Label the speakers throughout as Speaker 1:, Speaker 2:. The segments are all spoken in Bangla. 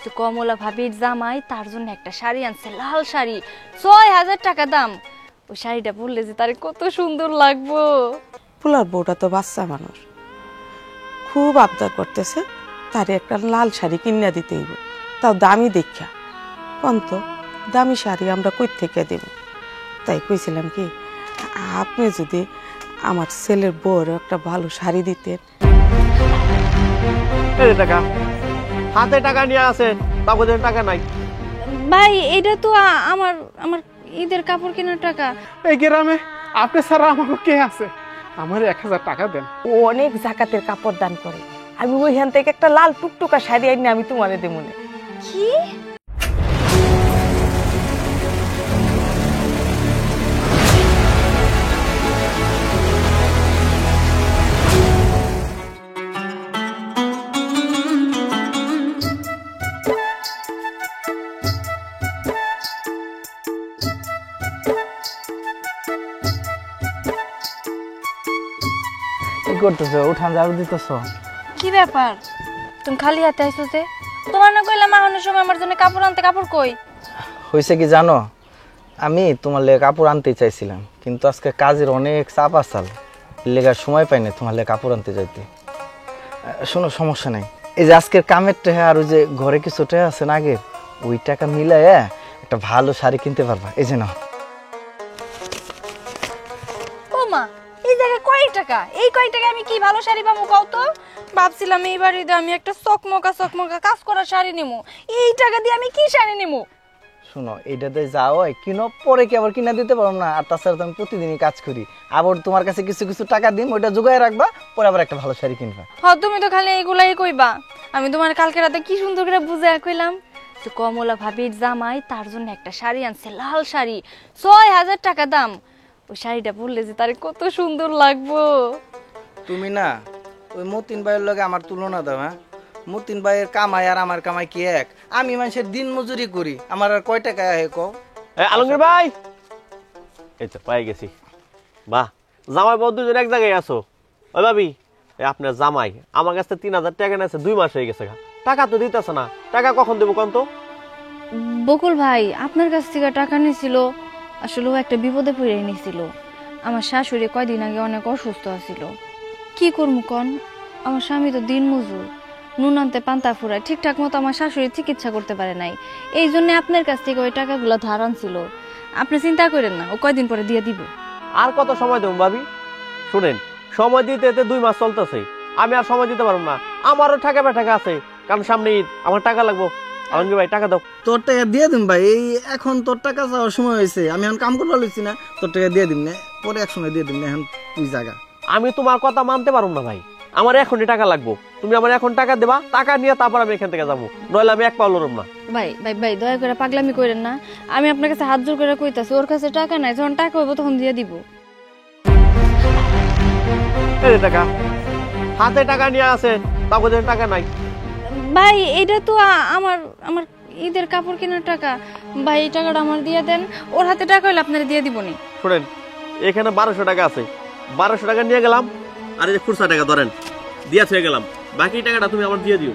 Speaker 1: তো কমলা ভাবির জামাই তার জন্য একটা শাড়ি আনছে, লাল শাড়ি, ৬,০০০ টাকা দাম। ওই শাড়িটা পরলে যে তারে কত সুন্দর লাগবো।
Speaker 2: পোলার বউটা তো বাচ্চা মানুষ, খুব আবদার করতেছে, তারে একটা লাল শাড়ি কিনা দিতে হইব, তাও দামি দেখা। কন্ত দামি শাড়ি আমরা কই থেকে দেব? তাই কইছিলাম কি, আপনি যদি আমার ছেলের বউর একটা ভালো শাড়ি দিতেন।
Speaker 3: টাকা হাতে টাকা নিয়ে আসে, তারপরে টাকা নাই।
Speaker 1: ভাই এটা তো আমার আমার ঈদের কাপড় কেনার টাকা।
Speaker 4: এই গ্রামে আপনি ছাড়া আমাকে কে আছে? আমার ১,০০০ টাকা দেন।
Speaker 2: ও অনেক জাকাতের কাপড় দান করে, আমি ওইখান থেকে একটা লাল টুকটুকা শাড়ি আনি আমি তোমারে দেব না।
Speaker 1: কি?
Speaker 5: কি করতেছো? উঠান ঝাড়ু দিতেছো?
Speaker 1: কি ব্যাপার, তুমি খালি হাতে আইছো যে? তোমার না কইলাম আহানোর সময় আমার জন্য কাপড় আনতে, কাপড় কই?
Speaker 5: হয়েছে কি জানো, আমি তোমার লেগে কাপড় আনতে চাইছিলাম, কিন্তু আজকে কাজের অনেক চাপ আসাল, লেগার সময় পাই না তোমার লেগে কাপড় আনতে যাইতে। শোনো, সমস্যা নাই, এই যে আজকের কামের টাকা আর ওই যে ঘরে কিছু টাকা আছে না আগের, ওই টাকা মিলাই একটা ভালো শাড়ি কিনতে পারবা। এই যে নাও।
Speaker 1: ও মা, এই জায়গায় কয় টাকা? এই কয় টাকা আমি কি ভালো শাড়ি পাবো কও তো? ভাবছিলাম এই বাড়িতে আমি একটা চকমকা চকমকা কাজ করা শাড়ি নিমু, এই টাকা দিয়ে আমি কি শাড়ি নিমু?
Speaker 5: শোনো, এইটাতে যাও কিনো, পরে কি আবার কিনা দিতে পারো না? আর তাছাড়া তো আমি প্রতিদিনই কাজ করি, আবার তোমার কাছে কিছু কিছু টাকা দিন, ওইটা জোগায় রাখবা, পরে আবার একটা ভালো শাড়ি কিনবা।
Speaker 1: হ্যাঁ, তুমি তো খালি এইগুলাই কইবা। আমি তোমার কালকে রাতে কি সুন্দর করে বুঝে কইলাম, তো কমলা ভাবির জামাই তার জন্য একটা শাড়ি আনছে, লাল শাড়ি, ৬,০০০ টাকা দাম। ওই শাড়িটা পরলে যে তারে কত সুন্দর লাগবো।
Speaker 5: তুমি না ওই মতিন ভাইয়ের লগে আমার তুলনা দাও। হ্যাঁ, মতিন ভাইয়ের কামাই আর আমার কামাই কি এক? আমি মানুষের দিন মজুরি করি, আমার আর কয় টাকা আহে কও?
Speaker 3: আলমগীর ভাই, এই তো পাই গেছি। বাহ, জামাই বউ দুজন এক জায়গায় আছো। ওই ভাবি, আপনার জামাই আমার কাছে ৩,০০০ টাকা নিয়েছে, ২ মাস হয়ে গেছে, টাকা তো দিতেছে না। টাকা কখন দেবো কন তো?
Speaker 1: বকুল ভাই আপনার কাছ থেকে টাকা নিয়েছিল, আসলে ও একটা বিপদে পড়ে নিয়েছিল। আমার শাশুড়ি কয়দিন আগে অনেক অসুস্থ আছিল। কি করবো কন, আমার স্বামী তো দিন মজুর, নুন আনতে পান্তা ফুরায়, ঠিকঠাক মতো আমার শাশুড়ির চিকিৎসা করতে পারে নাই। এই জন্য আপনার কাছ থেকে ওই টাকাগুলো ধার আনছিল। আপনি চিন্তা করেন না, ও কয়দিন পরে দিয়ে দিব।
Speaker 3: আর কত সময় দেবো ভাবি? শুনেন, সময় দিতে ২ মাস চলতেছে, আমি আর সময় দিতে পারবো না। আমারও টাকা টাকা আছে, কারণ সামনে ঈদ, আমার টাকা লাগবো। আলমগীর ভাই টাকা দাও।
Speaker 5: তোর টাকা দিয়ে দিন ভাই, এই এখন তোর টাকা চাওয়ার সময় হয়েছে, আমি এখন কাম করতে পারছি না, তোর টাকা দিয়ে দিন না, পরে এক সময় দিয়ে দিন না, এখন তুই জায়গা।
Speaker 3: আমি তোমার কথা মানতে পারবো না ভাই, আমার এখনই টাকা লাগবো। তুমি আমার এখন টাকা দেবা, টাকা নিয়ে তারপর আমি এখান থেকে যাবো, নইলে আমি এক পাও লড়ব না।
Speaker 1: ভাই ভাই ভাই দয়া করে পাগলামি করেন না, আমি আপনার কাছে হাত জোর করে কইতাছি, ওর কাছে টাকা নাই, যখন টাকা হইব তখন দিয়ে দিব।
Speaker 3: এই টাকা হাতে টাকা নিয়ে আসে, তারপরে টাকা নাই।
Speaker 1: ভাই এটা তো আমার আমার ঈদের কাপড় কেনার টাকা। ভাই এই টাকাটা আমার দিয়ে দেন, ওর হাতে টাকা হলে আপনারা দিয়ে দিবনি।
Speaker 3: শুনেন, এখানে ১২০০ টাকা আছে, ১২০০ টাকা নিয়ে গেলাম, আর এই যে খুচরা টাকা ধরেন, দিয়ে থয়ে গেলাম, বাকি টাকাটা তুমি আমার দিয়ে দিও।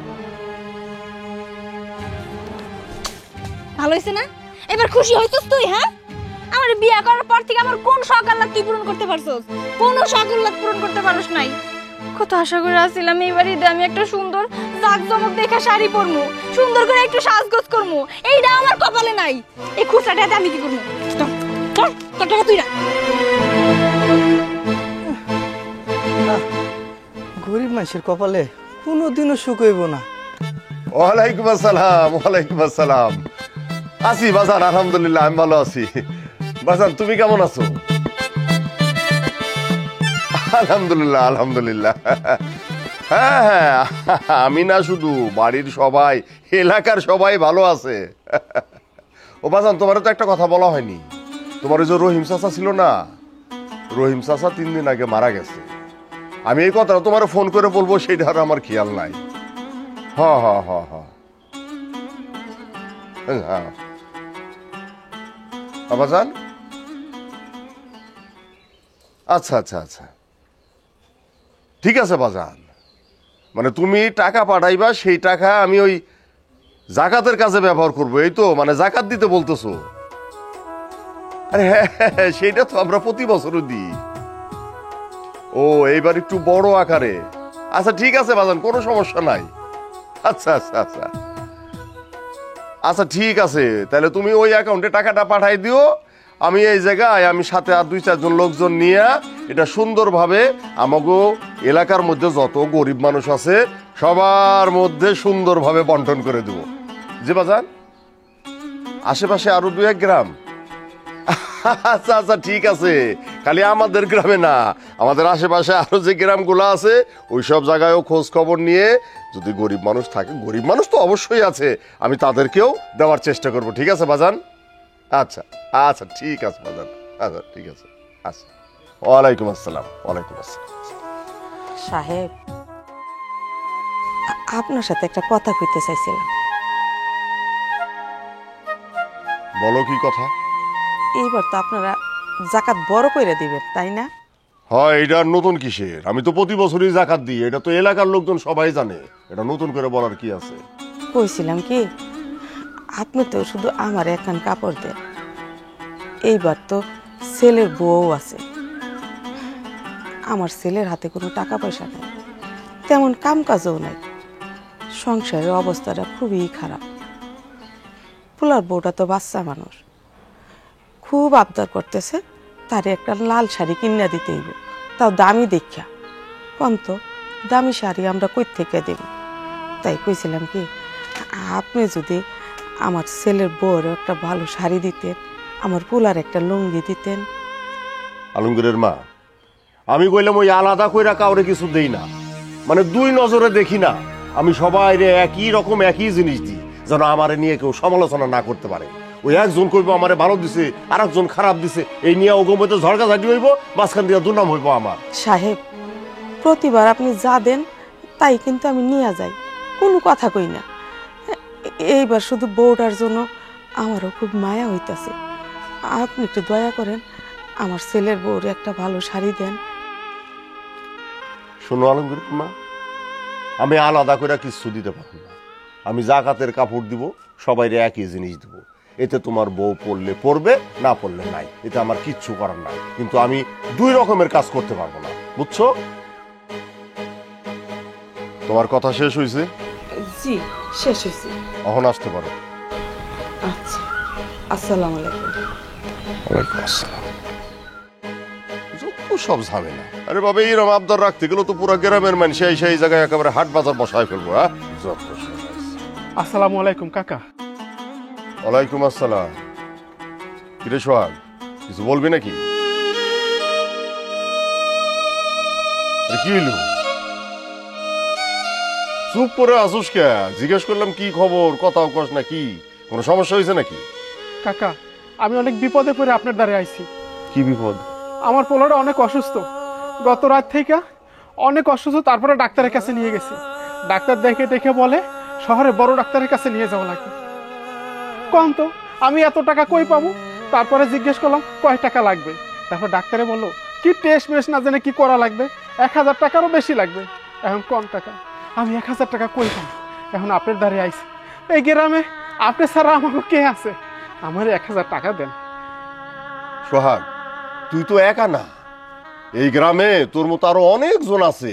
Speaker 1: ভালো হয়েছে না? এবার খুশি হইছস তুই? হ্যাঁ, আমার বিয়ে করার পর থেকে আমার কোন শখ আহ্লাদ তুই পূরণ করতে পারছস? কোন শখ আহ্লাদ পূরণ করতে পারছ নাই। কত আশা করে আসছিলাম এই বাড়িতে আমি একটা সুন্দর জাকজমক দেখা শাড়ি পরমু, সুন্দর করে একটু সাজগোজ করমু, এইটা আমার কপালে নাই। এই খুচরাটাতে আমি কি করমু? তোর টাকা তুই না।
Speaker 5: গরিব মানুষের কপালে কোনোদিনও সুখ হইব না।
Speaker 6: ওয়ালাইকুম আসসালাম। ওয়ালাইকুম আসসালাম। আছি বাজান, আলহামদুলিল্লাহ আমি ভালো আছি। বাজান তুমি কেমন আছো? আলহামদুলিল্লাহ আলহামদুলিল্লাহ। হ্যাঁ হ্যাঁ, আমি না শুধু, বাড়ির সবাই, এলাকার সবাই ভালো আছে। ও বাজান, তোমার তো একটা কথা বলা হয়নি। তোমার ওই যে রহিম চাচা ছিল না, রহিম চাচা ৩ দিন আগে মারা গেছে। আমি এই কথাটা তোমার ফোন করে বলবো, সেইটা আর আমার খেয়াল নাই। হ্যাঁ হ্যাঁ হ্যাঁ হ্যাঁ হ্যাঁ বাজান, আচ্ছা আচ্ছা আচ্ছা, ঠিক আছে বাজান। মানে তুমি টাকা পাঠাইবা, সেই টাকা আমি ওই জাকাতের কাজে ব্যবহার করব, এই তো মানে জাকাত দিতে বলতেছো? আরে হ্যাঁ, সেটা তো আমরা প্রতি বছরও দিই। ও, এইবার একটু বড় আকারে। আচ্ছা ঠিক আছে বাজান, কোনো সমস্যা নাই। আচ্ছা আচ্ছা আচ্ছা আচ্ছা ঠিক আছে, তাহলে তুমি ওই অ্যাকাউন্টে টাকাটা পাঠাই দিও। আমি এই জায়গায় আমি সাথে আর 2-4 জন লোকজন নিয়ে এটা সুন্দরভাবে আমাগো এলাকার মধ্যে যত গরিব মানুষ আছে সবার মধ্যে সুন্দরভাবে বন্টন করে দেব। জি বাজান, আশেপাশে আরো 2-1 গ্রাম। আচ্ছা আচ্ছা ঠিক আছে, খালি আমাদের গ্রামে না, আমাদের আশেপাশে আরো যে গ্রামগুলো আছে ওই সব জায়গায়ও খোঁজ খবর নিয়ে যদি গরিব মানুষ থাকে, গরিব মানুষ তো অবশ্যই আছে, আমি তাদেরকেও দেওয়ার চেষ্টা করব। ঠিক আছে বাজান? আচ্ছা আচ্ছা ঠিক আছে বাজান, আচ্ছা ঠিক আছে। আচ্ছা, ওয়ালাইকুম আসসালাম। ওয়ালাইকুম আসসালাম।
Speaker 2: সাহেব, আপনার সাথে একটা কথা কইতে চাইছিলাম।
Speaker 6: বলো কি কথা?
Speaker 2: এইবার তো আপনারা জাকাত বড় করে দিবেন, তাই না?
Speaker 6: হয়, এটা নতুন কিসের? আমি তো প্রতি বছরই জাকাত দিই, এটা তো এলাকার লোকজন সবাই জানে, এটা নতুন করে বলার কি আছে?
Speaker 2: কইছিলাম কি, আপনি তো শুধু আমার একখান কাপড় দেন, এইবার তো ছেলের বউ আছে, আমার ছেলের হাতে কোনো টাকা পয়সা নেই, তেমন কাম কাজও নাই, সংসারের অবস্থাটা খুবই খারাপ। পোলার বউটা তো বাচ্চা মানুষ, খুব আবদার করতেছে তারে একটা লাল শাড়ি কিনা দিতে হইব, তাও দামি দেখা। কন্ত দামি শাড়ি আমরা কই থেকে দেব? তাই কইছিলাম কি, আপনি যদি আমার ছেলের বউর একটা ভালো শাড়ি দিতেন, আমার পোলার একটা লুঙ্গি দিতেন।
Speaker 6: আলমগীরের মা, আমি কইলাম ওই আলাদা কইরা কাউরে কিছু দেই না, মানে 2 নজরে দেখি না। আমি সবাই একই রকম একই জিনিস দিই, যেন আমারে নিয়ে কেউ সমালোচনা না করতে পারে। ওই একজন কইব আমারে ভালো দিছে, আর একজন খারাপ দিছে, এই নিয়ে ওগো মধ্যে ঝড়কাঝাটি হইব, মাঝখান দিয়ে দুর্নাম হইব আমার।
Speaker 2: সাহেব, প্রতিবার আপনি যা দেন তাই কিন্তু আমি নিয়ে যাই, কোনো কথা কই না। এইবার শুধু বউটার জন্য আমারও খুব মায়া হইতাছে, আপনি একটু দয়া করেন, আমার ছেলের বউর একটা ভালো শাড়ি দেন।
Speaker 6: শোনো আলমগীরের মা, আমি আলাদা করে কিছু দিতে পারবো না। আমি জাকাতের কাপড় দিব, সবাইরে একই জিনিস দিব। এতে তোমার বউ পড়লে পড়বে, না পড়লে নাই, এতে আমার কিচ্ছু করার নাই। কিন্তু আমি 2 রকমের কাজ করতে পারবো না, বুঝছো? তোমার কথা শেষ হয়েছে?
Speaker 2: জি, শেষ হয়েছে।
Speaker 6: এখন আসতে পারো।
Speaker 2: আচ্ছা, আসসালামু আলাইকুম।
Speaker 6: ওয়ালাইকুম আসসালাম। যত সব ঝামেলা। আরে বাবা, এইরকম আবদার রাখতে গেলে তো পুরো গ্রামের মানুষ সেই জায়গায় একেবারে হাট বাজার বসায় ফেলবো। হ্যাঁ, যত সব।
Speaker 4: আসসালামু আলাইকুম কাকা।
Speaker 6: ওয়ালাইকুম আসসালাম। কিরে সোহাগ, কিছু বলবি নাকি? আরে কি হইল? চুপ করে আসুস কে? জিজ্ঞেস করলাম কি খবর, কথাও কস না, কি কোনো সমস্যা হয়েছে নাকি?
Speaker 4: কাকা, আমি অনেক বিপদে পড়ে আপনার দ্বারে আইছি।
Speaker 6: কি বিপদ?
Speaker 4: আমার পোলাটা অনেক অসুস্থ, গত রাত থেকে অনেক অসুস্থ। তারপরে ডাক্তারের কাছে নিয়ে গেছি, ডাক্তার দেখে বলে শহরে বড় ডাক্তারের কাছে নিয়ে যাওয়া লাগবে। কম তো আমি এত টাকা কই পাবো? তারপরে জিজ্ঞেস করলাম কয় টাকা লাগবে, তারপর ডাক্তারে বললো কি টেস্ট মেস্ট না জানে কি করা লাগবে, 1000 টাকারও বেশি লাগবে। এখন কম টাকা, আমি 1000 টাকা কই পাবো? এখন আপনার দ্বারে আইছি, এই গ্রামে আপনি ছাড়া আমাকে কে আছে? আমার 1000 টাকা দেন।
Speaker 6: সোহাগ, তুই তো একা না, এই গ্রামে তোর মতো আরো অনেকজন আছে।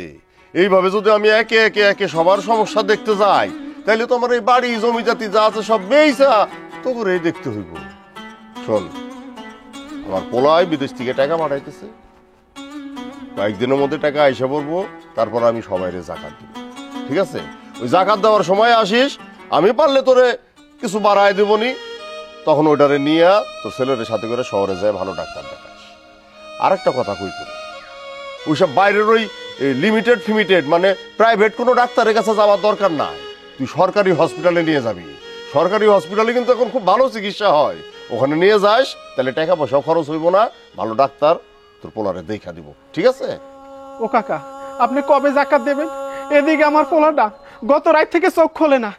Speaker 6: এইভাবে যদি আমি একে একে একে সবার সমস্যা দেখতে যাই, তাহলে তো আমার এই বাড়ি জমি জাতি যা আছে সব বেইসা তো করে দেখতে হইব। শোন, আমার পোলায় বিদেশ থেকে টাকা পাঠাইতেছে, কয়েকদিনের মধ্যে টাকা আইসা পড়বো, তারপর আমি সবাইরে জাকাত দিব। ঠিক আছে? ওই জাকাত দেওয়ার সময় আসিস, আমি পারলে তোরে কিছু বাড়ায় দেবনি, তখন ওইটারে নিয়ে তোর ছেলের সাথে করে শহরে যায় ভালো ডাক্তার দেখাস। আরেকটা কথা কই তোর, ওইসব বাইরের ওই লিমিটেড ফিমিটেড মানে প্রাইভেট কোনো ডাক্তারের কাছে যাওয়ার দরকার নাই, তুই সরকারি হসপিটালে নিয়ে যাবি। সরকারি হসপিটালে কিন্তু এখন খুব ভালো চিকিৎসা হয়, ওখানে নিয়ে যাস, তাহলে টাকা পয়সাও খরচ হইব না, ভালো ডাক্তার তোর পোলারে দেখা দিব। ঠিক আছে?
Speaker 4: ও কাকা, আপনি কবে জাকাত দেবেন? এদিকে আমার পোলাটা গত রাত থেকে চোখ খোলে না,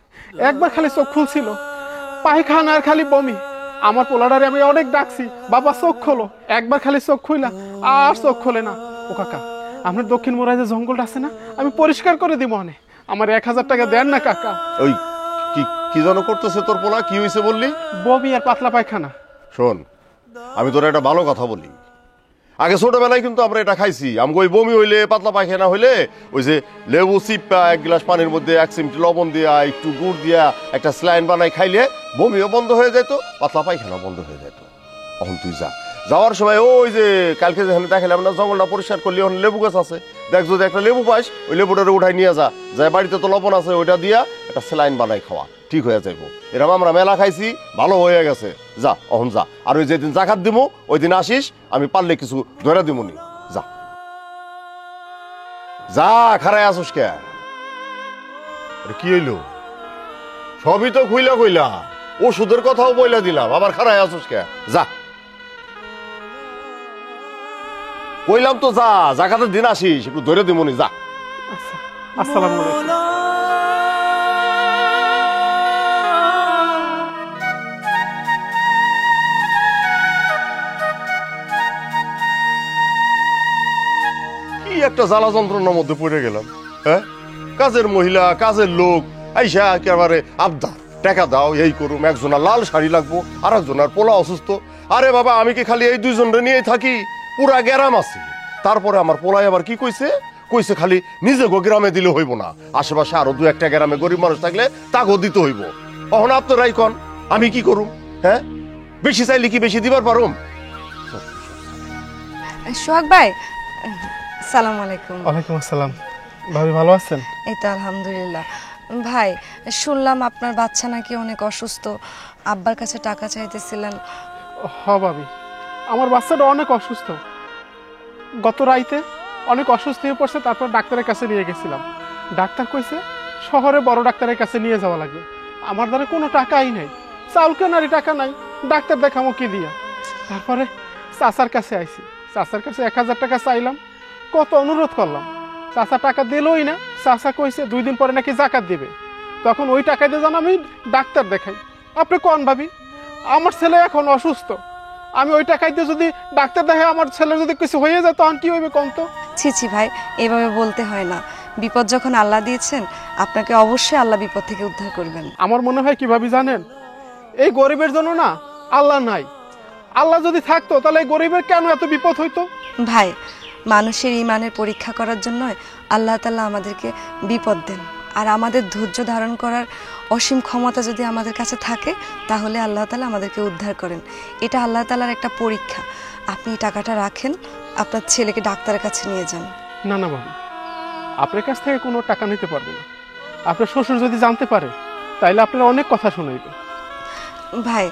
Speaker 4: একবার খালি চোখ খুলছিল, পায়খানার খালি বমি। আমার পোলাটারে আমি অনেক ডাকছি, বাবা চোখ খোলো, একবার খালি চোখ খুইলা আর চোখ খোলে না। ও কাকা, আপনার দক্ষিণ মোড়ায় যে জঙ্গলটা আছে না, আমি পরিষ্কার করে দিব। আমার 1000 টাকা দেন না কাকা।
Speaker 6: ওই কি কি যেন করতেছে তোর পোলা? কি হয়েছে বললি?
Speaker 4: বমি আর পাতলা পায়খানা।
Speaker 6: শোন, আমি তোর একটা ভালো কথা বলি। আগে ছোটবেলায় কিন্তু আমরা এটা খাইছি। আমাকে ওই বমি হইলে, পাতলা পায়খানা হইলে ওই যে লেবু চিপা এক গ্লাস পানির মধ্যে 1 চিমটি লবণ দিয়া, একটু গুড় দিয়া একটা স্লাইন বানাই খাইলে বমিও বন্ধ হয়ে যেত, পাতলা পায়খানা বন্ধ হয়ে যেত। এখন তুই যা, যাওয়ার সময় ওই যে কালকে যেখানে দেখালাম না, জঙ্গলটা পরিষ্কার করলি, ওখানে লেবু গাছ আছে, দেখ যদি একটা লেবু পাস, ওই লেবুটারে উঠাই নিয়ে যা, যাই বাড়িতে তো লবণ আছে, ওইটা দিয়া একটা স্যালাইন বানাই খাওয়া, ঠিক হয়ে যাইবো। এরকম আমরা মেলা খাইছি, ভালো হয়ে গেছে। যা অহন যা, আর ওই যেদিন জাকাত দিমু ওই দিন আসিস, আমি পারলে কিছু ধরে দিমুনি। যা যা, খারাই আসুস কে? কি হইলো? সবই তো খুইলা কইলা, ওষুধের কথাও বইলা দিলাম, আবার খারাই আসুস কে? যা কইলাম তো, যা, জাকাতের দিন আসিস, একটু ধরে দিমুনি। যা।
Speaker 4: আচ্ছা, আসসালামু আলাইকুম।
Speaker 6: কি একটা জ্বালা যন্ত্রণার মধ্যে পড়ে গেলাম। হ্যাঁ, কাজের মহিলা, কাজের লোক আইসা একেবারে আবদার, টাকা দাও, এই করুম, একজনের লাল শাড়ি লাগবো, আর একজনের পোলা অসুস্থ। আরে বাবা, আমি কি খালি এই দুইজনরে নিয়েই থাকি? পুরা গ্রাম আছে। তারপরে আমার পোলাই আবার কি কইছে, কইছে খালি নিজে গ্রামে দিলে হইব না, আশেপাশে আরো 2-1টা গ্রামে গরিব মানুষ থাকলে তাকেও দিতে হইব। এখন আপনারাই কন, আমি কি করুম? হ্যাঁ, বেশি চাইলে কি বেশি দিবার পারুম?
Speaker 7: সোহাগ ভাই, সালাম আলাইকুম।
Speaker 4: ওয়ালাইকুম আসসালাম। ভাবি ভালো আছেন?
Speaker 7: এই তো আলহামদুলিল্লাহ। ভাই, শুনলাম আপনার বাচ্চা নাকি অনেক অসুস্থ, আব্বার কাছে টাকা চাইতেছিলেন।
Speaker 4: হ ভাবি, আমার বাচ্চাটা অনেক অসুস্থ। গত রাইতে অনেক অসুস্থ হয়ে পড়ছে, তারপর ডাক্তারের কাছে নিয়ে গেছিলাম। ডাক্তার কইছে শহরে বড় ডাক্তারের কাছে নিয়ে যাওয়া লাগবে। আমার দ্বারা কোনো টাকাই নাই, চাউল কেনারই টাকা নাই, ডাক্তার দেখামো কি দিয়া? তারপরে চাচার কাছে আইছি, চাচার কাছে 1000 টাকা চাইলাম, কত অনুরোধ করলাম, চাচা টাকা দিলই না। চাচা কইছে 2 দিন পরে নাকি জাকাত দিবে, তখন ওই টাকা দিয়ে যেন আমি ডাক্তার দেখাই। আপনি কোন ভাবি, আমার ছেলে এখন অসুস্থ, আমি ওই টাকায় দিয়ে যদি ডাক্তার দেখাই, আমার ছেলের যদি কিছু হয়ে যায়, তখন কি হইবে কোন তো?
Speaker 7: ছি ছি ভাই, এভাবে বলতে হয় না। বিপদ যখন আল্লাহ দিয়েছেন, আপনাকে অবশ্যই আল্লাহ বিপদ থেকে উদ্ধার করবেন।
Speaker 4: আমার মনে হয় কি ভাবি জানেন, এই গরিবের জন্য না আল্লাহ নাই। আল্লাহ যদি থাকতো তাহলে এই গরিবের কেন এত বিপদ হইতো?
Speaker 7: ভাই, মানুষের ঈমানের পরীক্ষা করার জন্য আল্লাহ তাআলা আমাদেরকে বিপদ দেন, আর আমাদের ধৈর্য ধারণ করার অসীম ক্ষমতা যদি আমাদের কাছে থাকে, তাহলে আল্লাহ তাআলা আমাদেরকে উদ্ধার করেন। এটা আল্লাহ তাআলার একটা পরীক্ষা। আপনি টাকাটা রাখেন, আপনার ছেলেকে ডাক্তারের কাছে নিয়ে যান।
Speaker 4: না না ভাবি, আপনার কাছ থেকে কোনো টাকা নিতে পারবো না। আপনার শ্বশুর যদি জানতে পারে, তাইলে আপনার অনেক কথা শুনাইবে।
Speaker 7: ভাই,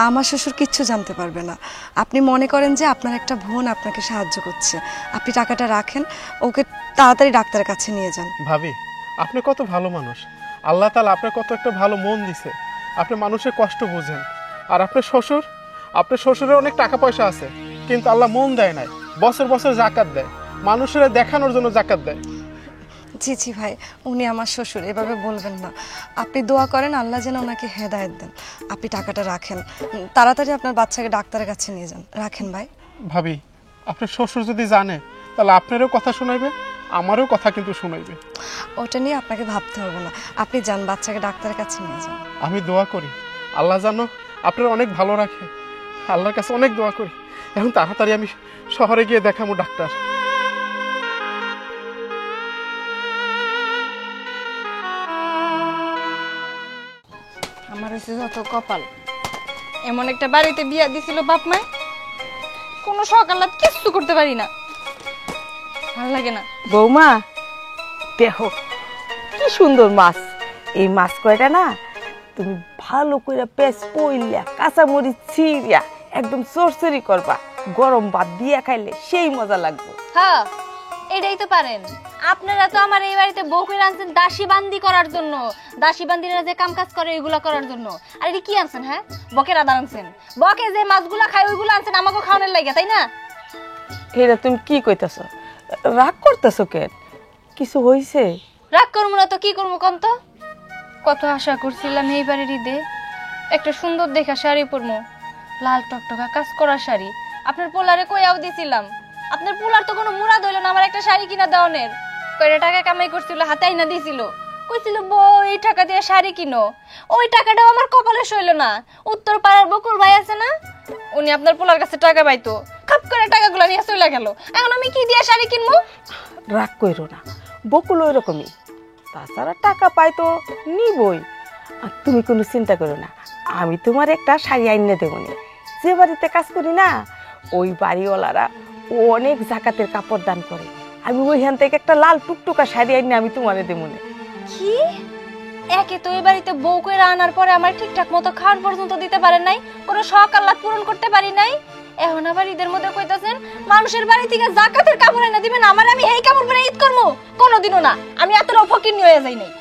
Speaker 7: আমার শ্বশুর কিচ্ছু জানতে পারবে না। আপনি মনে করেন যে আপনার একটা বোন আপনাকে সাহায্য করছে, আপনি টাকাটা রাখেন, ওকে তাড়াতাড়ি ডাক্তারের কাছে নিয়ে যান।
Speaker 4: ভাবি, আপনি কত ভালো মানুষ, আল্লাহ তাআলা আপনার কত একটা ভালো মন দিছে, আপনি মানুষের কষ্ট বুঝেন। আর আপনার শ্বশুরের অনেক টাকা পয়সা আছে, কিন্তু আল্লাহ মন দেয় নাই, বছর বছর জাকাত দেয়, মানুষের দেখানোর জন্য জাকাত দেয়।
Speaker 7: জি জি ভাই, উনি আমার শ্বশুর, এভাবে বলবেন না। আপনি দোয়া করেন আল্লাহ যেন ওনাকে হেদায়েত দেন। আপনি টাকাটা রাখেন, তাড়াতাড়ি আপনার বাচ্চাকে ডাক্তারের কাছে নিয়ে যান। রাখেন ভাই।
Speaker 4: ভাবি, আপনার শ্বশুর যদি জানে, তাহলে আপনারও কথা শোনাইবে, আমারও কথা কিন্তু শোনাইবে।
Speaker 7: ওটা নিয়ে আপনাকে ভাবতে হবে না, আপনি যান, বাচ্চাকে ডাক্তারের কাছে নিয়ে যান।
Speaker 4: আমি দোয়া করি আল্লাহ জানো আপনার অনেক ভালো রাখে, আল্লাহর কাছে অনেক দোয়া করি। এখন তাড়াতাড়ি আমি শহরে গিয়ে দেখাবো ডাক্তার।
Speaker 1: আমার হচ্ছে যত কপাল, এমন একটা বাড়িতে বিয়া দিছিল বাপ মায়, কোনো সকালাত কিচ্ছু করতে পারি না, ভালো লাগে না।
Speaker 2: বৌমা দেখো কি সুন্দর মাছ। এই মাছ কয়টা না তুমি ভালো করে পেঁচ পইলা, কাঁচামরিচ ছিঁড়িয়া একদম চরচরি করবা, গরম ভাত দিয়া খাইলে সেই মজা লাগবে।
Speaker 1: হ্যাঁ, এটাই তো পারেন আপনারা। তো আমার এই বাড়িতে বউ করে আনছেন দাসী বান্দি করার জন্য, দাসী বান্দিরা যে কাম কাজ করে ওইগুলা করার জন্য। আর এটা কি আনছেন? হ্যাঁ, বকের আদা আনছেন, বকে যে মাছগুলা খায় ওইগুলো আনছেন আমাকে খাওয়ানোর লাগে, তাই না?
Speaker 2: এটা তুমি কি কইতাছ? রাগ করতেছো কেন? কিছু হইছে?
Speaker 1: রাগ করবো না তো কি করবো কম তো? কত আশা করছিলাম এই বাড়ির ঈদে একটা সুন্দর দেখা শাড়ি পরবো, লাল টকটকা কাজ করা শাড়ি। আপনার পোলারে কইয়াও দিছিলাম, আপনার পোলার তো কোনো মুরাদ হইল না আমার একটা শাড়ি কিনা দেওয়ানের। কয়টা টাকা কামাই করছিল, হাতে আইনা দিছিল, কইছিল বউ এই টাকা দিয়ে শাড়ি কিনো, ওই টাকাটাও আমার কপালে সইল না। উত্তর পাড়ার বকুল ভাই আছে না, উনি আপনার পোলার কাছে টাকা পাইতো, খাপ করে টাকাগুলো নিয়ে চলে গেল। এখন আমি কি দিয়ে শাড়ি কিনবো?
Speaker 2: রাগ কইরো না, বকুল ওই রকমই, তাছাড়া টাকা পাই তো নিবই। আর তুমি কোনো চিন্তা করো না, আমি তোমার একটা শাড়ি আইনে দেবো না। যে বাড়িতে কাজ করি না, ওই বাড়িওয়ালারা অনেক জাকাতের কাপড় দান করে, আমি ওইখান থেকে একটা লাল টুকটুকা শাড়ি আইনে আমি তোমারে দেবো না।
Speaker 1: কি একে তো এই বাড়িতে বউ কইরা আনার পরে আমার ঠিকঠাক মতো খাওয়ান পর্যন্ত দিতে পারেন নাই, কোনো শখ আহ্লাদ পূরণ করতে পারি নাই। এখন আবার ঈদের মধ্যে কইতাছেন মানুষের বাড়ি থেকে জাকাতের কাপড় এনে দিবেন, আমার আমি এই কাপড় পরে ঈদ করবো? কোনোদিনও না, আমি এতটাও ফকিন্নি হয়ে যাই নাই।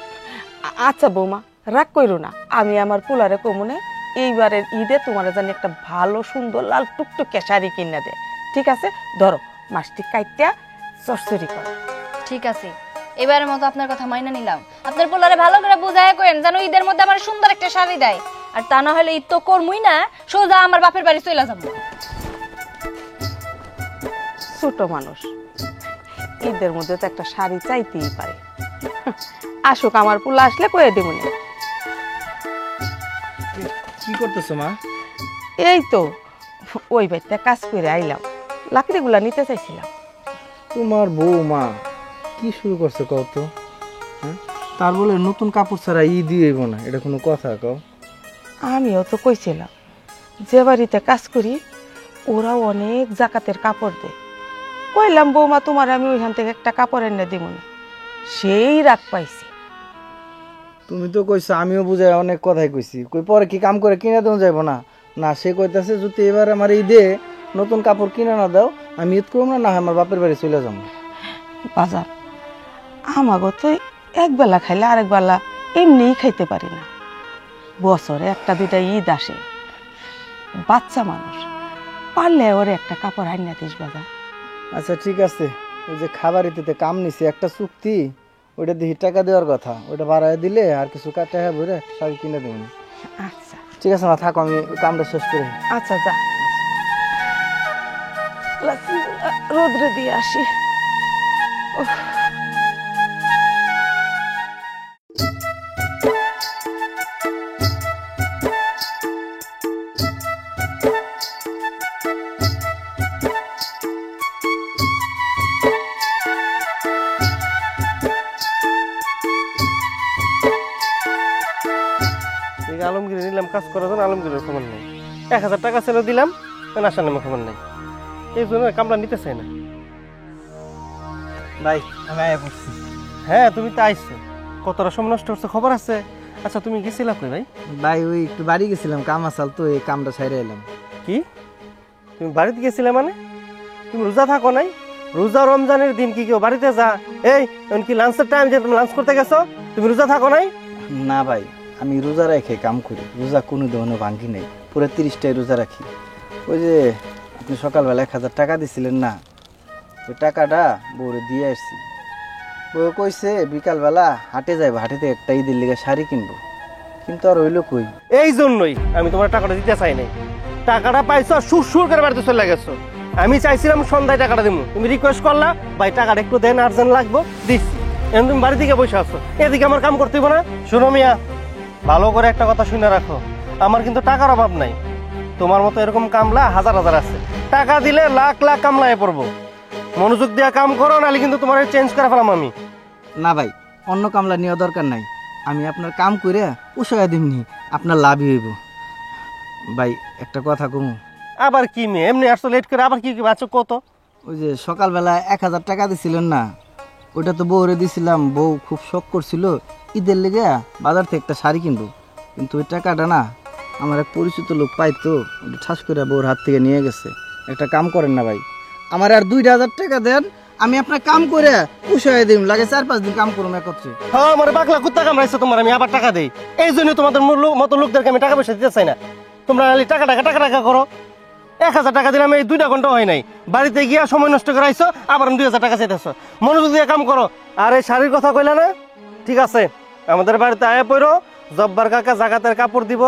Speaker 2: আচ্ছা বৌমা, রাগ কইরো না, আমি আমার পোলারে কমনে এইবারের ঈদে তোমার জানি একটা ভালো সুন্দর লাল টুকটুকে শাড়ি কিনা দে। ঠিক আছে, ধরো মাসটি কাইটা চরচরি করো।
Speaker 1: ঠিক আছে, এবারের মতো আপনার কথা মাইনা নিলাম। আপনার পোলারে ভালো করে বুঝায় কইেন যেন ঈদের মধ্যে আমার সুন্দর একটা শাড়ি দেয়, আর তা না হলে ঈদ তো করমুই না, সোজা আমার বাপের বাড়ি চলে যাবো।
Speaker 2: ছোট মানুষ, ঈদের মধ্যে তো একটা শাড়ি চাইতেই পারে। আসুক, আমার পোলা আসলে কয়ে দেবো না।
Speaker 5: কি করতেছো মা?
Speaker 2: এই তো ওই বাড়িতে কাজ করে আইলাম, লাকড়িগুলা নিতে চাইছিলাম।
Speaker 5: তোমার বউ মা কি শুরু করছে কও তো? হ্যাঁ, তার বলে নতুন কাপড় ছাড়া ঈদই হইব না, এটা কোনো কথা কও?
Speaker 2: আমিও তো কইছিলাম, যে বাড়িতে কাজ করি ওরাও অনেক জাকাতের কাপড় দেয়। কইলাম বৌমা তোমার আমি ওইখান থেকে একটা কাপড় এনে দিব না, সেই রাগ পাইছি।
Speaker 5: তুমি তো কইছো, আমিও বুঝাই অনেক কথাই কইছি, কই পরে কি কাম করে কিনে দেওয়া যাইব না? না, সে কইতাছে যদি এবার আমার ঈদে নতুন কাপড় কিনে না দাও আমি ঈদ করবো না, আমার বাপের বাড়ি চলে যাবো।
Speaker 2: বাজার আমাগো তো এক বেলা খাইলে আরেক বেলা এমনিই খাইতে পারি না। বছরে একটা দুইটা ঈদ আসে, বাচ্চা মানুষ, পারলে ওরে একটা কাপড় আইনা দিস বাজার।
Speaker 5: আচ্ছা ঠিক আছে, ওই যে খাবারিতে কাম নিছি একটা চুক্তি, ওইটা দেখি টাকা দেওয়ার কথা, ওইটা বাড়ায় দিলে আর কিছু টাকা ভরে শাড়ি কিনে দেবেন।
Speaker 2: আচ্ছা
Speaker 5: ঠিক আছে মা, থাকো, আমি কামটা শেষ করি।
Speaker 2: আচ্ছা যা, রোদ্রে দিয়ে আসি।
Speaker 3: আলমগীর নিলাম কাজ করার জন্য, আলমগীরের খবর নেই। 1000 টাকা ছিল দিলাম, আসার নামে খবর নেই, এই জন্য কামটা নিতে চাই না।
Speaker 5: ভাই আমি আয়া পড়ছি।
Speaker 3: হ্যাঁ তুমি তো আইছো, কতটা সময় নষ্ট করছো খবর আছে। আচ্ছা তুমি গেছিলা কই ভাই?
Speaker 5: ভাই ওই একটু বাড়ি গেছিলাম, কাম আসাল তো, এই কামটা সাইরে এলাম।
Speaker 3: কি তুমি বাড়িতে গেছিলে মানে? তুমি রোজা থাকো নাই? রোজা রমজানের দিন কি কেউ বাড়িতে যা? এই কি লাঞ্চের টাইম যে তুমি লাঞ্চ করতে গেছো, তুমি রোজা থাকো নাই?
Speaker 5: না ভাই, আমি রোজা রেখে কাম করি, রোজা কোনো ধরনের ভাঙ্গি নেই, পুরো 30টাই রোজা রাখি। ওই যে আপনি সকালবেলা 1000 টাকা দিছিলেন না, ওই টাকাটা বউরে দিয়ে আসছি। বউ কইছে বিকালবেলা হাটে যাইবো, হাটে থেকে একটা ঈদের লিগে শাড়ি কিনবো, কিন্তু আর হইলো কই।
Speaker 3: এই জন্যই আমি তোমার টাকাটা দিতে চাই নাই। টাকাটা পাইছো আর সুর করে বাড়িতে চলে গেছো। আমি চাইছিলাম সন্ধ্যায় টাকাটা দিব, তুমি রিকোয়েস্ট করলা ভাই টাকাটা একটু দেন, আর্জেন্ট লাগবো, দিচ্ছি। এখন তুমি বাড়ি থেকে বসে আসছো, এদিকে আমার কাম করতে হইব না? শোনো মিয়া, ভালো করে একটা কথা শুনে রাখো, আমার কিন্তু টাকার অভাব নাই। তোমার মতো এরকম কামলা হাজার হাজার আছে, টাকা দিলে লাখ লাখ কামলায় পড়বো। মনোযোগ দিয়ে কাম করো, নাহলে কিন্তু তোমার চেঞ্জ করে ফেলাম আমি।
Speaker 5: না ভাই, অন্য কামলা নেওয়া দরকার নাই, আমি আপনার কাম করে উৎসাহ দিমনি, আপনার লাভই হইব। ভাই একটা কথা কমু।
Speaker 3: আবার কি মেয়ে এমনি আসছো লেট করে, আবার কি কি বাচ্চা কত?
Speaker 5: ওই যে সকালবেলা 1000 টাকা দিছিলেন না, ওইটা তো বউরে দিছিলাম, বউ খুব শখ করছিল ঈদের লেগে বাজার থেকে একটা শাড়ি কিনবো, কিন্তু ওই টাকাটা না আমার এক পরিচিত লোক পাইতো, ওটা ঠাস করে বউর হাত থেকে নিয়ে গেছে। একটা কাম করেন না ভাই, আমার আর 2000 টাকা দেন, আমি আপনার কাম করে উৎসাহ দিম, লাগে 4-5 দিন কাম করুন একত্রে।
Speaker 3: হ্যাঁ আমার বাকলা কুত্তা কামড়াইছে তোমার, আমি আবার টাকা দেই। এই জন্য তোমাদের মতো লোকদেরকে আমি টাকা পয়সা দিতে চাই না। তোমরা টাকা টাকা করো। 1000 টাকা দিলাম, এই 2 ঘন্টা হয় নাই, বাড়িতে গিয়া সময় নষ্ট করে আইছো, আবার 2000 টাকা চাইতেছো। মনোযোগ দিয়ে কাম করো। আর এই শাড়ির কথা কইলা না, ঠিক আছে, আমাদের বাড়িতে আয়া পড়ো, জব্বার কাকা জাকাতের কাপড় দিব,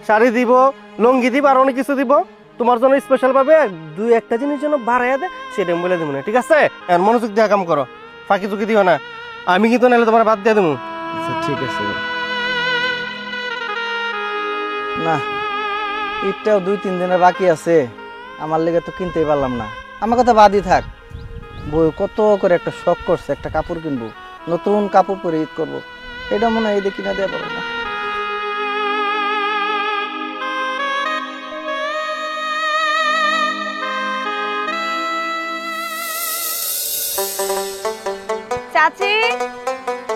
Speaker 3: শাড়ি দিব, লুঙ্গি দিব, আর অনেক কিছু দিব। তোমার জন্য স্পেশাল ভাবে 2-1টা জিনিস জন্য বাড়াইয়া দে, সেটা বলে দিব না, ঠিক আছে? আর মনোযোগ দিয়ে কাম করো, ফাঁকি চুকি দিও না। আমি কিন্তু নাহলে তোমার বাদ দিয়ে দেবো।
Speaker 5: আচ্ছা ঠিক আছে ভাই। না, ঈদটাও 2-3 দিনের বাকি আছে, আমার লেগে তো কিনতেই পারলাম না। আমার কথা বাদই থাক, বউ কত করে একটা শখ করছে একটা কাপড় কিনবো, নতুন কাপড় পরে ঈদ করবো, এটা মনে হয় ঈদে কিনা দেওয়া পারবো না।
Speaker 7: চাচি,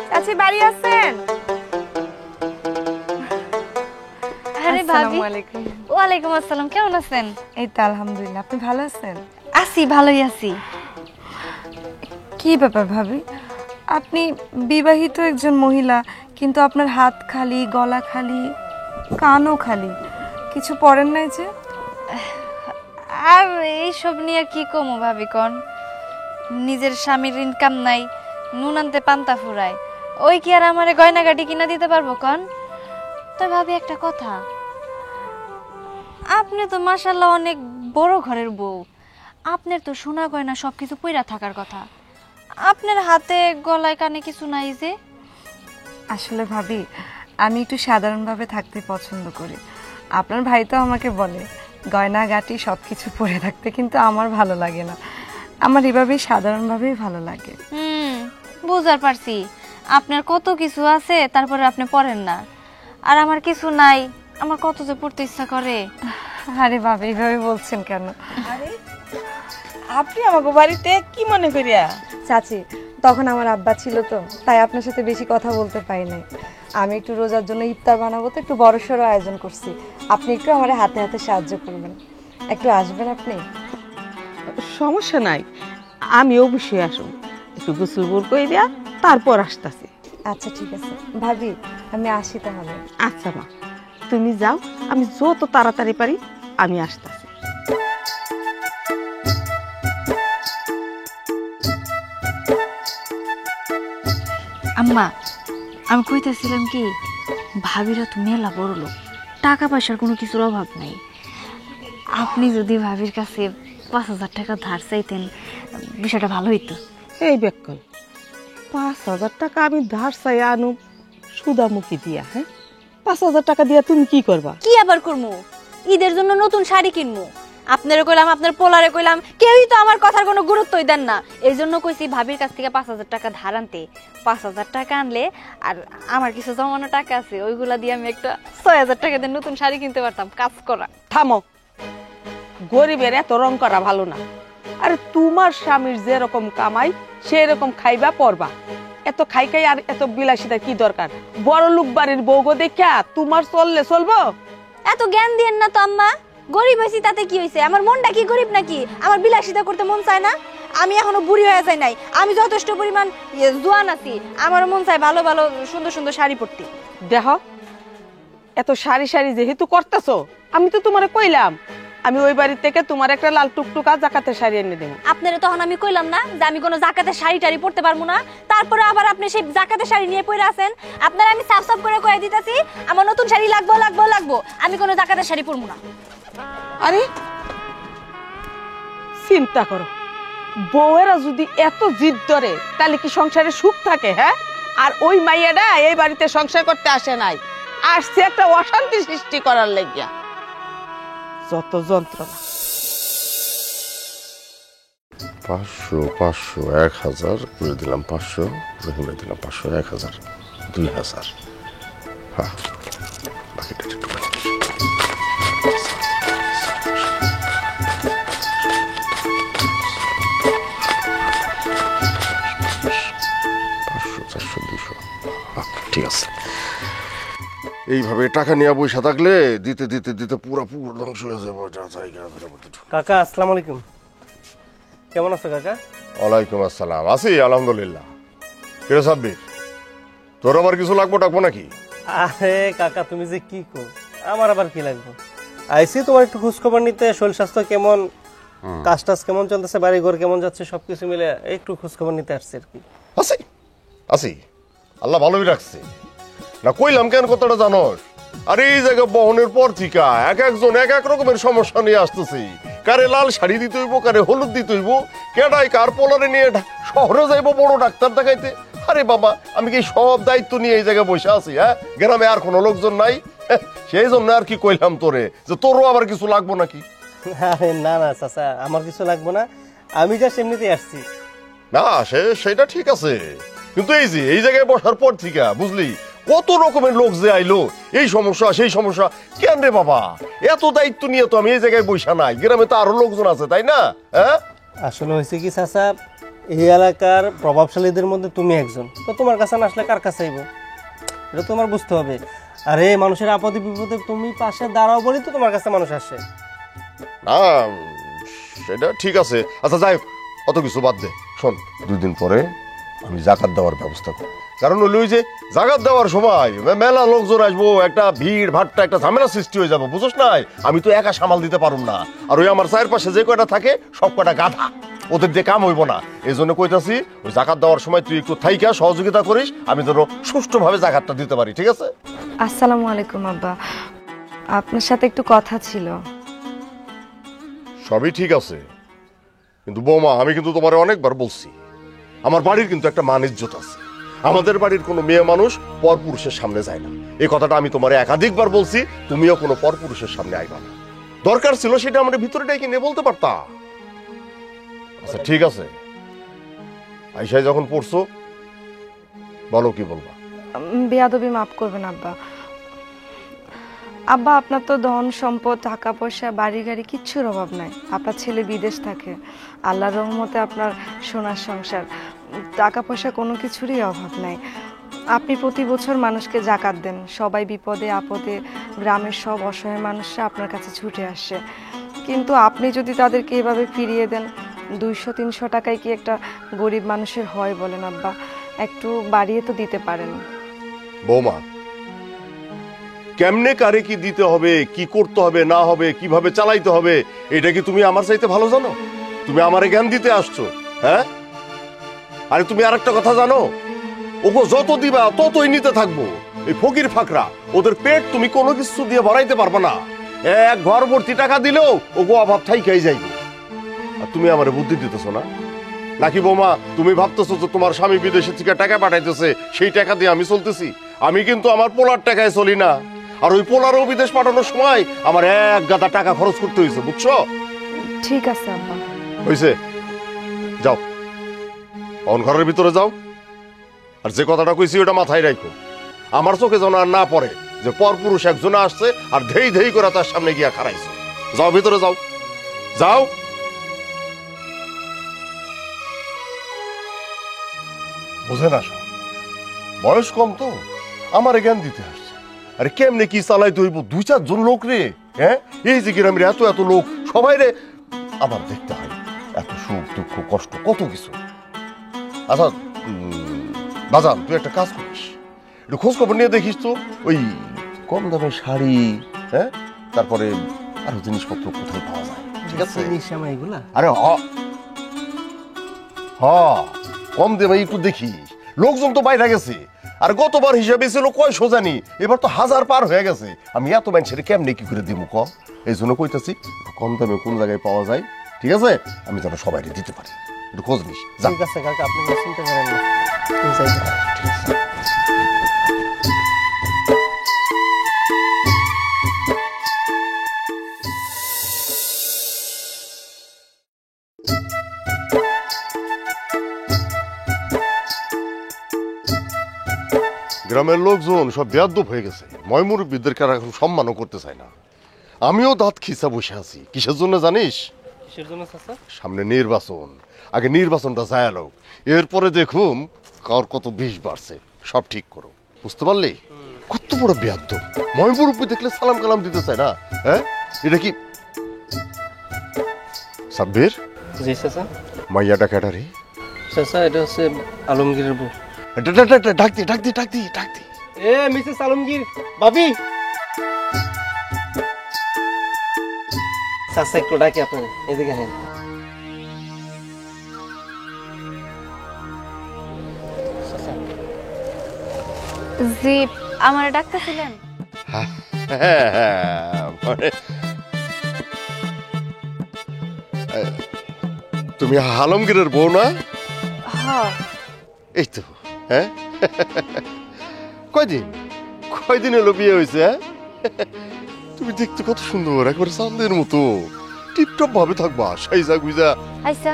Speaker 7: চাচি বাড়ি আছেন?
Speaker 1: আরে ভাবি,
Speaker 7: আসসালামু আলাইকুম।
Speaker 1: ওয়ালাইকুম আসসালাম, কেমন আছেন?
Speaker 7: এই তো আলহামদুলিল্লাহ, আপনি ভালো আছেন?
Speaker 1: আছি, ভালোই আছি।
Speaker 7: কি ব্যাপার ভাবি, আপনি বিবাহিত একজন মহিলা, কিন্তু আপনার হাত খালি, গলা খালি, কানও খালি, কিছু পরেন নাই যে?
Speaker 1: আর এইসব নিয়ে কি কমো ভাবি কন? নিজের স্বামীর ইনকাম নাই, নুন আনতে পান্তা ফুরায়, ওই কি আর আমারে গয়নাগাটি কিনা দিতে পারবো কন? তো ভাবি একটা কথা, আপনি তো মাশাআল্লাহ অনেক বড় ঘরের বউ, আপনার তো সোনা গয়না সবকিছু পইরা থাকার কথা, আপনার হাতে গলায় কানে কিছু নাই যে?
Speaker 7: আসলে ভাবি, আমি একটু সাধারণভাবে থাকতে পছন্দ করি। আপনার ভাই তো আমাকে বলে গয়নাগাটি সব কিছু পরে থাকতে, কিন্তু আমার ভালো লাগে না, আমার এভাবেই সাধারণভাবেই ভালো লাগে।
Speaker 1: বুঝার পারছি, আপনার কত কিছু আছে তারপরে আপনি পড়েন না, আর আমার কিছু নাই, আমার কত যে পড়তে ইচ্ছা করে।
Speaker 7: আরে ভাবি, এইভাবে বলছেন কেন?
Speaker 2: আপনি আমাকে বাড়িতে কি মনে করিয়া?
Speaker 7: চাচি, তখন আমার আব্বা ছিল তো, তাই আপনার সাথে বেশি কথা বলতে পারি নাই। আমি একটু রোজার জন্য ইফতার বানাবো, তো একটু বড়সড় আয়োজন করছি, আপনি একটু আমার হাতে হাতে সাহায্য করবেন, একটু আসবেন আপনি?
Speaker 2: সমস্যা নাই, আমি অবশ্যই আসুন, একটু গোসল বোর করে দিয়া তারপর আসতেছি।
Speaker 7: আচ্ছা ঠিক আছে ভাবি, আমি আসি তাহলে।
Speaker 2: আচ্ছা মা, তুমি যাও, আমি যত তাড়াতাড়ি পারি আমি আসতেছি।
Speaker 1: আম্মা, আমি কইতেছিলাম কি, ভাবিরা তো মেলা বড় লোক, টাকা পয়সার কোনো কিছুর অভাব নাই, আপনি যদি ভাবির কাছে 5,000 টাকা ধার চাইতেন, বিষয়টা ভালো হইতো।
Speaker 2: এই বেকল, 5,000 টাকা আমি ধার চাই আনু সুদামুখী দিয়া? হ্যাঁ, 5,000 টাকা দিয়া তুমি কি করবা?
Speaker 1: কি আবার করমু? ঈদের জন্য নতুন শাড়ি কিনবো, আপনারে কইলাম, আপনার পোলারে কইলাম, কেউই তো আমার কথার কোনো গুরুত্বই দেন না, এই জন্য কইছি ভাবির কাছ থেকে 5,000 টাকা ধার আনতে। 5,000 টাকা আনলে আর আমার কিছু জমানো টাকা আছে, ওইগুলা দিয়ে আমি একটা 6,000 টাকা দিয়ে নতুন শাড়ি কিনতে পারতাম। কাজ করা।
Speaker 2: থামো, গরিবের এত রং করা ভালো না। আরে তোমার স্বামীর যেরকম কামাই সেরকম খাইবা পরবা, এত খাই খাই আর এত বিলাসিতা কি দরকার? বড় লোক বাড়ির বউগো দেখা তোমার চললে চলবো?
Speaker 1: এত জ্ঞান দিয়েন না তো আম্মা, গরিব হয়েছি তাতে কি হয়েছে? আমার মনটা কি গরিব নাকি? আমার বিলাসিতা করতে মন চায় না? আমি এখনো বুড়ি হয়ে যাই নাই, আমি যথেষ্ট পরিমাণ জোয়ান আছি, আমার মন চায় ভালো ভালো সুন্দর সুন্দর শাড়ি পরতে।
Speaker 2: দেখো, এত সারি সারি যেহেতু করতেছো, আমি তো তোমারে কইলাম আমি ওই বাড়ি থেকে তোমার একটা লাল টুকটুকা জাকাতের শাড়ি এনে দেবো।
Speaker 1: আপনারা তখন আমি কইলাম না যে আমি কোনো জাকাতের শাড়ি টাড়ি পরতে পারবো না, তারপরে আবার আপনি সেই জাকাতের শাড়ি নিয়ে পরে আছেন। আপনারা আমি সাফ সাফ করে কয়ে দিতেছি, আমার নতুন শাড়ি লাগবো লাগবো লাগবো, আমি কোনো জাকাতের শাড়ি পরবো না।
Speaker 2: আরে চিন্তা করো, বউয়েরা যদি এত জিদ ধরে তাহলে কি সংসারে সুখ থাকে? হ্যাঁ, আর ওই মাইয়াটা এই বাড়িতে সংসার করতে আসে নাই, আসছে একটা অশান্তি সৃষ্টি করার লাগিয়া। যত যন্ত্রণা।
Speaker 6: 500 500 1000 করে দিলাম, 500 রহিমে দিলাম, 500 1000 2000। হ্যাঁ, বাকিটা একটু ঠিক আছে। এইভাবে টাকা নিয়ে বসে থাকলে দিতে দিতে দিতে পুরো ধ্বংস হয়ে যাবো।
Speaker 3: কাকা আসসালামু আলাইকুম, কেমন আছো কাকা?
Speaker 6: ওয়ালাইকুম আসসালাম, আছি আলহামদুলিল্লাহ। কিরে সাব্বির, তোর আবার কিছু লাগবো টাকবো নাকি?
Speaker 3: আরে কাকা তুমি যে কি কো, আমার আবার কি লাগবে? আইসি তোমার একটু খোঁজ খবর নিতে, শরীর স্বাস্থ্য কেমন, কাজ টাজ কেমন চলতেছে, বাড়ি ঘর কেমন যাচ্ছে, সবকিছু মিলে একটু খোঁজ খবর নিতে আসছে আর কি।
Speaker 6: আছি আছি, আল্লাহ ভালোই রাখছে। না কইলাম কেন কথাটা জানোস? আরে এই জায়গা বহনের পর থেকে এক একজন এক এক রকমের সমস্যা নিয়ে আসতেছি। কারে লাল শাড়ি দিতে হইব, কারে হলুদ দিতে হইব, কেডাই কার পোলারে নিয়ে শহরে যাইব বড় ডাক্তার দেখাইতে। আরে বাবা, আমি কি সব দায়িত্ব নিয়ে এই জায়গায় বসে আছি? হ্যাঁ, গ্রামে আর কোনো লোকজন নাই, সেই জন্য আর কি কইলাম তোরে যে তোরও আবার কিছু লাগবো নাকি।
Speaker 8: আরে না না চাচা, আমার কিছু লাগবে না, আমি জাস্ট এমনিতেই আসছি।
Speaker 6: না সেটা ঠিক আছে, কিন্তু এই যে এই জায়গায় বসার পর থেকে বুঝলি কত রকমের লোক যে আইলো, এই সমস্যা সেই সমস্যা। কেন রে বাবা, এত দায়িত্ব নিয়ে তো আমি এই জায়গায় বসা নাই, গ্রামে তো আরো লোকজন আছে, তাই না? হ্যাঁ,
Speaker 8: আসলে হয়েছে কি চাচা, এই এলাকার প্রভাবশালীদের মধ্যে তুমি একজন, তো তোমার কাছে না আসলে কার কাছে আইব, এটা তোমার বুঝতে হবে। আরে মানুষের আপদে বিপদে তুমি পাশে দাঁড়াও বলি তো তোমার কাছে মানুষ আসে।
Speaker 6: না সেটা ঠিক আছে। আচ্ছা যাই হোক, অত কিছু বাদ দে। শোন, 2 দিন পরে আমি জাকাত দেওয়ার ব্যবস্থা করব, কারণ হলো ওই যে জাকাত দেওয়ার সময় মেলা লোকজন আসবো, একটা ভিড় ভাট্টা, একটা ঝামেলা সৃষ্টি হয়ে যাবে, বুঝছ নাই? আমি তো একা সামাল দিতে পারুম না, আর ওই আমার চারপাশে যে কয়টা থাকে সব কয়টা গাধা, ওদের দিয়ে কাম হইব না। এই জন্য কইতাছি ওই জাকাত দেওয়ার সময় তুই একটু থাইকা সহযোগিতা করিস, আমি ধরো সুষ্ঠুভাবে জাকাতটা দিতে পারি, ঠিক আছে?
Speaker 7: আসসালামু আলাইকুম আব্বা, আপনার সাথে একটু কথা ছিল।
Speaker 6: সবই ঠিক আছে, কিন্তু বৌমা আমি কিন্তু তোমারে অনেকবার বলছি, আমার বাড়ির কিন্তু একটা মান ইজ্জত আছে। আমাদের বাড়ির কোনো মেয়ে মানুষ পরপুরুষের সামনে যায় না, এই কথাটা আমি তোমারে একাধিকবার বলছি। তুমিও কোনো পরপুরুষের সামনে আইবা না, দরকার ছিল সেটা আমাদের ভিতরে ডেকে নিয়ে বলতে পারতা। আচ্ছা ঠিক আছে, আইসায় যখন পড়ছো বলো কি বলবা।
Speaker 7: বেয়াদবি মাফ করবেন আব্বা। আব্বা, আপনার তো ধন সম্পদ, টাকা পয়সা, বাড়ি গাড়ি কিচ্ছুর অভাব নাই। আপনার ছেলে বিদেশ থাকে, আল্লাহর রহমতে আপনার সোনার সংসার, টাকা পয়সা কোনো কিছুরই অভাব নাই। আপনি প্রতি বছর মানুষকে জাকাত দেন, সবাই বিপদে আপদে, গ্রামের সব অসহায় মানুষরা আপনার কাছে ছুটে আসে। কিন্তু আপনি যদি তাদেরকে এভাবে ফিরিয়ে দেন, 200-300 টাকায় কি একটা গরিব মানুষের হয় বলেন আব্বা? একটু বাড়িয়ে তো দিতে পারেন।
Speaker 6: বৌমা, কেমনে কারে কি দিতে হবে, কি করতে হবে না হবে, কিভাবে চালাইতে হবে, এটা কি তুমি আমার চাইতে ভালো জানো? তুমি আমারে জ্ঞান দিতে আসছো? হ্যাঁ, আরে তুমি আরেকটা কথা জানো, ওগো যত দিবা ততই নিতে থাকবো। এই ফকির ফাকরা, ওদের পেট তুমি কোনো কিছু দিয়ে ভরাইতে পারবে না। এক ঘর ভর্তি টাকা দিলেও ওগো অভাব ঠাইকাই যাইব। আর তুমি আমারে বুদ্ধি দিতেছো না নাকি বৌমা? তুমি ভাবতেছো যে তোমার স্বামী বিদেশে থেকে টাকা পাঠাইতেছে, সেই টাকা দিয়ে আমি চলতেছি? আমি কিন্তু আমার পোলার টাকায় চলি না, আর ওই পোলারও বিদেশ পাঠানোর সময় আমার এক গাদা টাকা খরচ করতে হয়েছে, বুঝছো?
Speaker 7: ঠিক আছে আব্বা।
Speaker 6: হয়েছে, যাও অন ঘরের ভিতরে যাও, আর যে কথাটা কইছি ওটা মাথায় রাখো। আমার চোখে যেন আর না পড়ে যে পরপুরুষ একজন আসছে আর ধেই ধেই করে তার সামনে গিয়া খারাইছে। যাও ভিতরে যাও, যাও। বুঝে না, বয়স কম তো, আমার জ্ঞান দিতে আসছে। আরে কেমনে কি চালাইতে হইব, 2-4 জন লোক রে। হ্যাঁ, এই যে গ্রামের এত এত লোক, সবাই রে আমার দেখতে হয়, এত সুখ দুঃখ কষ্ট কত কিছু। আচ্ছা বাজান, তুই একটা কাজ করিস, একটু খোঁজ খবর নিয়ে দেখিস তো ওই কম দামের শাড়ি, হ্যাঁ, তারপরে আরো জিনিসপত্র কোথায় পাওয়া যায়, ঠিক আছে? আরে কম দামে একটু দেখিস, লোকজন তো বাইরে গেছে, আর গতবার হিসাবে ছিল 900 জানি, এবার তো 1000 পার হয়ে গেছে। আমি এত মানুষের কেমনে কি করে দিব ক? এই জন্য কইতাছি কম দামে কোন জায়গায় পাওয়া যায়, ঠিক আছে, আমি যেন সবাই দিতে পারি, একটু খোঁজ নিস।
Speaker 8: ঠিক আছে কাকা, আপনি চিন্তা করেন না, তুমি যাইতে পারেন।
Speaker 6: গ্রামের লোকজন সব বেয়াদ্দপ হয়ে গেছে, ময়মুরব্বীদেরকে আর এখন সম্মানও করতে চায় না। আমিও দাঁত খিচা বসে আছি, কিসের জন্য জানিস?
Speaker 8: কিসের জন্য চাচা?
Speaker 6: সামনে নির্বাচন, আগে নির্বাচনটা যায় লোক, এরপরে দেখুন কার কত বিষ বাড়ছে, সব ঠিক করো, বুঝতে পারলি? কত বড় বেয়াদ্দপ, ময়মুরব্বী দেখলে সালাম কালাম দিতে চায় না। হ্যাঁ, এটা কি সাব্বির?
Speaker 8: জি চাচা।
Speaker 6: মাইয়াটা ক্যাটারি?
Speaker 8: চাচা এটা হচ্ছে আলমগীরের বউ।
Speaker 6: ডাক দি।
Speaker 8: এ মিসেস আলমগীর, ভাবি। চাচা একটু ডাকি আপনার, এদিকে হ্যাঁ।
Speaker 1: জি, আমার ডাকতেছিলেন?
Speaker 6: তুমি আলমগীরের বউ না?
Speaker 1: হ্যাঁ।
Speaker 6: এই তো, হ্যাঁ কয়দিন কয়দিন হলো বিয়ে হয়েছে? হ্যাঁ তুমি দেখতে কত সুন্দর, একবারে চাঁদের মতো টিপটপ ভাবে থাকবা, সাইজা গুইজা।
Speaker 1: আচ্ছা,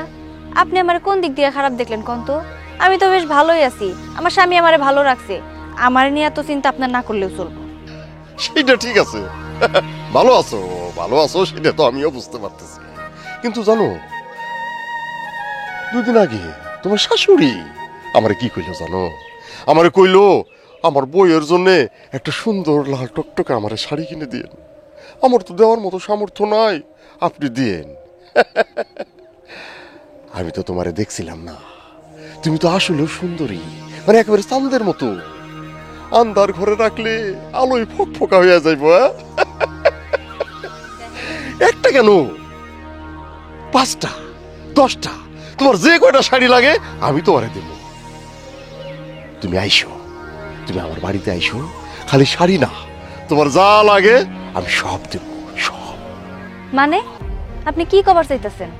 Speaker 1: আপনি আমার কোন দিক দিয়ে খারাপ দেখলেন কোন তো? আমি তো বেশ ভালোই আছি, আমার স্বামী আমারে ভালো রাখছে, আমার নিয়ে এত চিন্তা আপনার না করলেও চলবো।
Speaker 6: সেটা ঠিক আছে, ভালো আছো ভালো আছো সেটা তো আমিও বুঝতে পারতেছি, কিন্তু জানো দুদিন আগে তোমার শাশুড়ি আমারে কি কইলো জানো? আমারে কইলো আমার বইয়ের জন্য একটা সুন্দর লাল টকটকে আমার শাড়ি কিনে দিন। আমার তো দেওয়ার মতো সামর্থ্য নাই, আপনি দিন। আমি তো তোমারে দেখছিলাম না, তুমি তো আসলেও সুন্দরী, মানে একেবারে চাঁদের মতো। আন্ধার ঘরে রাখলে আলোয় ফকফকা হইয়া যাইব। একটা কেন 5টা 10টা তোমার যে কয়টা শাড়ি লাগে আমি তোমারে দেব। তুমি আইসো, তুমি আমার বাড়িতে আইসো, খালি শাড়ি না তোমার যা লাগে আমি সব দেব, সব।
Speaker 1: মানে আপনি কি কবার চাইতেছেন?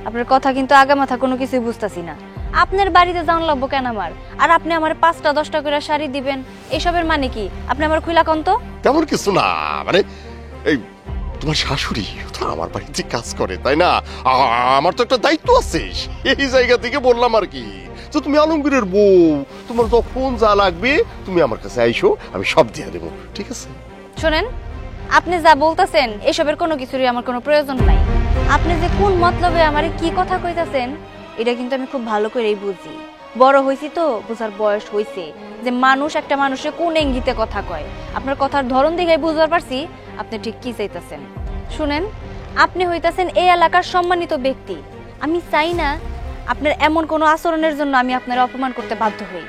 Speaker 1: আপনার কথা কিন্তু আগা মাথা কোনো কিছুই বুঝতাছি না। আপনার বাড়িতে যাওয়ান লাগবো কেন আমার? আর আপনি আমার 5টা 10টা করে শাড়ি দিবেন, এসবের মানে কি? আপনি আমার খুইলা কোন তো?
Speaker 6: তেমন কিছু না, মানে এই তোমার শাশুড়ি তো আমার বাড়িতে কাজ করে, তাই না? আমার তো একটা দায়িত্ব আছে, এই জায়গা থেকে বললাম আর কি। তো তুমি আলমগীরের বউ, তোমার যখন যা লাগবে তুমি আমার কাছে আইসো, আমি সব দিয়ে দেবো, ঠিক আছে?
Speaker 1: শোনেন, আপনি যা বলতেছেন এসবের কোনো কিছুরই আমার কোনো প্রয়োজন নাই। আপনি যে কোন মতলবে আমারে কি কথা কইতাছেন এটা কিন্তু আমি খুব ভালো করেই বুঝি। বড় হইছি তো, বুঝার বয়স হইছে যে মানুষ একটা মানুষে কোন ইঙ্গিতে কথা কয়। আপনার কথার ধরন দেখে বুঝতে পারছি আপনি ঠিক কি চাইতেছেন। শুনেন, আপনি হইতাছেন এই এলাকার সম্মানিত ব্যক্তি। আমি চাই না আপনার এমন কোনো আচরণের জন্য আমি আপনার অপমান করতে বাধ্য হই।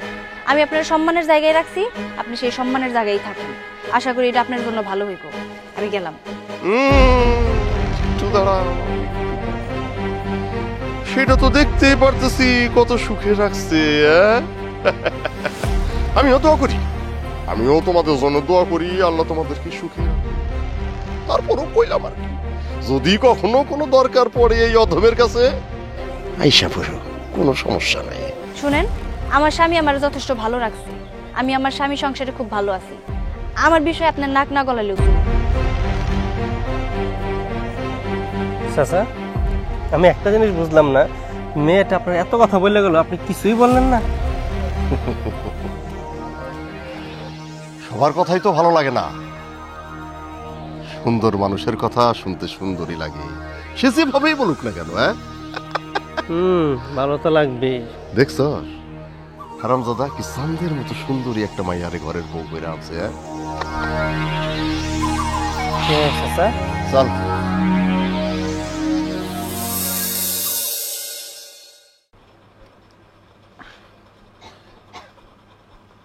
Speaker 1: আমি আপনার সম্মানের জায়গায় রাখছি, আপনি সেই সম্মানের জায়গায় থাকেন। আশা করি এটা আপনার জন্য ভালো হইব। আমি গেলাম।
Speaker 6: একটু দাঁড়াও, সেটা তো দেখতেই পারতেছি কত সুখে রাখছে। আমিও দোয়া করি, আমিও তোমাদের জন্য দোয়া করি, আল্লাহ তোমাদেরকে সুখে রাখুক। তারপরও কইলাম আর কি, যদি কখনো কোনো দরকার পড়ে এই অধমের কাছে আইসা পড়ো, কোনো সমস্যা নাই।
Speaker 1: শুনেন, আমার স্বামী আমার যথেষ্ট ভালো রাখছে, আমি আমার স্বামী সংসারে খুব ভালো আছি। আমার বিষয়ে আপনার নাক না গলালেও চলবে।
Speaker 8: চাচা, আমি একটা জিনিস বুঝলাম না, মেয়েটা আপনার এত কথা বলে গেল, আপনি কিছুই বললেন না?
Speaker 6: সবার কথাই তো ভালো লাগে না, সুন্দর মানুষের কথা শুনতে সুন্দরই লাগে, সে যেভাবেই বলুক না কেন। হ্যাঁ,
Speaker 8: ভালো তো লাগবে।
Speaker 6: দেখছ হারামজাদা কি চাঁদের মতো সুন্দরী একটা মাইয়ারে ঘরের বউ করে আনছে।
Speaker 8: হ্যাঁ চাচা,
Speaker 6: চল।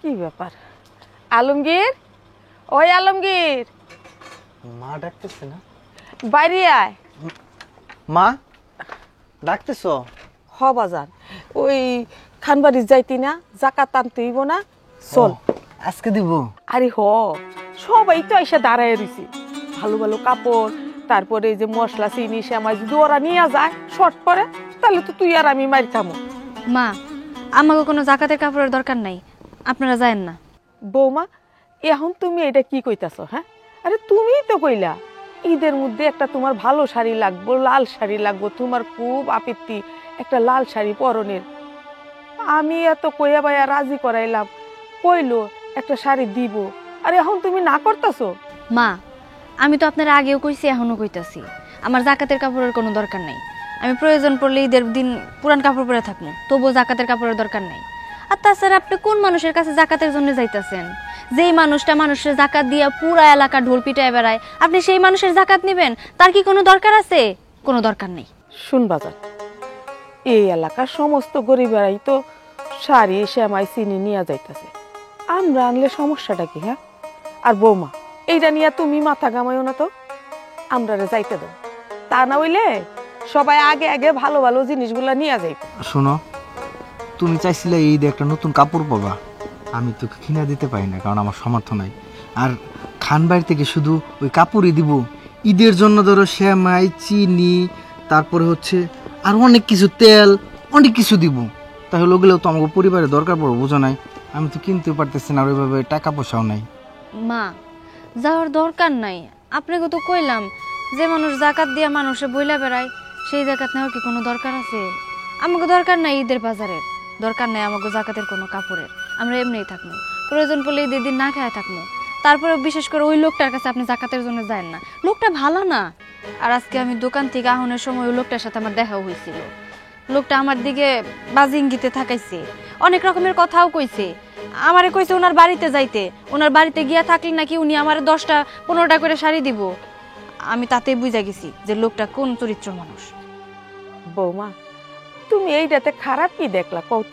Speaker 2: কি ব্যাপার আলমগীর? ওই আলমগীর,
Speaker 5: মা ডাকতেছে না?
Speaker 2: বাইরে আয়।
Speaker 5: মা ডাকতেছো?
Speaker 2: হ বাজার, ওই খানবাড়ি যাইতি না, জাকাত আনতে হইব না, চল।
Speaker 5: আজকে দিব?
Speaker 2: আরে হ, সবাই তো এসে দাঁড়ায় রয়েছে, ভালো ভালো কাপড়, তারপরে এই যে মশলা চিনি সেমাই যদি ওরা নিয়ে যায় শর্ট করে, তাহলে তো তুই আর আমি মারি থামো।
Speaker 1: মা, আমাকে কোনো জাকাতের কাপড়ের দরকার নাই, আপনারা যায়েন না।
Speaker 2: বৌমা, এখন তুমি এটা কি কইতাছ? হ্যাঁ, আরে তুমিই তো কইলা ঈদের মধ্যে একটা তোমার ভালো শাড়ি লাগবো, লাল শাড়ি লাগবো, তোমার খুব আপত্তি একটা লাল শাড়ি পরনের। আমি এত কইয়া বাইয়া রাজি করাইলাম, কইলো একটা শাড়ি দিব, আর এখন তুমি না করতেছো।
Speaker 1: মা, আমি তো আপনারা আগেও কইছি, এখনো কইতাছি, আমার জাকাতের কাপড়ের কোনো দরকার নাই। আমি প্রয়োজন পড়লে ঈদের দিন পুরান কাপড় পরে থাকবো, তবুও জাকাতের কাপড়ের দরকার নাই। আর তাছাড়া আপনি কোন মানুষের কাছে জাকাতের জন্য যাইতেছেন? যেই মানুষটা মানুষের জাকাত দিয়া পুরা এলাকা ঢোল পিটায় বেড়ায়, আপনি সেই মানুষের জাকাত নেবেন? তার কি কোনো দরকার আছে? কোনো দরকার নেই।
Speaker 2: শুন বাজার, এই এলাকার সমস্ত গরিবেরাই তো শাড়ি সেমাই চিনি নিয়ে যাইতেছে, আমরা আনলে সমস্যাটা কি? হ্যাঁ, আর বৌমা এইটা নিয়ে তুমি মাথা ঘামাইও না তো, আমরা যাইতে দাও, তা না হইলে সবাই আগে আগে ভালো ভালো জিনিসগুলা নিয়ে যাইবে।
Speaker 5: শোনো, তুমি চাইছিলে ঈদে একটা নতুন কাপড় পাবা, আমি তো কিনা দিতে পারি না, কারণ আমার সামর্থ্য নাই। আর খান বাড়ি থেকে শুধু ওই কাপড়ই দিব, ঈদের জন্য ধরো সেমাই চিনি, তারপরে হচ্ছে আর অনেক কিছু, তেল, অনেক কিছু দিব। তাহলে ওগুলো তো আমাকে পরিবারের দরকার পড়বে, বুঝো নাই? আমি তো কিনতে পারতেছি না, আর ওইভাবে টাকা পয়সাও নাই।
Speaker 1: মা, যাওয়ার দরকার নাই। আপনাকে তো কইলাম, যে মানুষ জাকাত দিয়া মানুষে বইলা বেড়ায় সেই জাকাত নেওয়ার কি কোনো দরকার আছে? আমাকে দরকার নাই ঈদের বাজারের, দরকার নাই আমাকে জাকাতের কোনো কাপড়ের। আমরা এমনিই থাকবো, প্রয়োজন পড়লে ঈদের দিন না খায় থাকবো। তারপরে বিশেষ করে ওই লোকটার কাছে আপনি জাকাতের জন্য যান না, লোকটা ভালো না। আর আজকে আমি দোকান থেকে আহনের সময় ওই লোকটার সাথে আমার দেখা হয়েছিল। লোকটা আমার দিকে বাজি ইঙ্গিতে থাকাইছে, অনেক রকমের কথাও কইছে। আমারে কইছে ওনার বাড়িতে যাইতে, ওনার বাড়িতে গিয়া থাকলে নাকি উনি আমার 10টা 15টা করে শাড়ি দিব। আমি তাতেই বুঝা গেছি যে লোকটা কোন চরিত্র মানুষ।
Speaker 2: বৌমা, তুমি এইটাতে খারাপ কি দেখলা কত?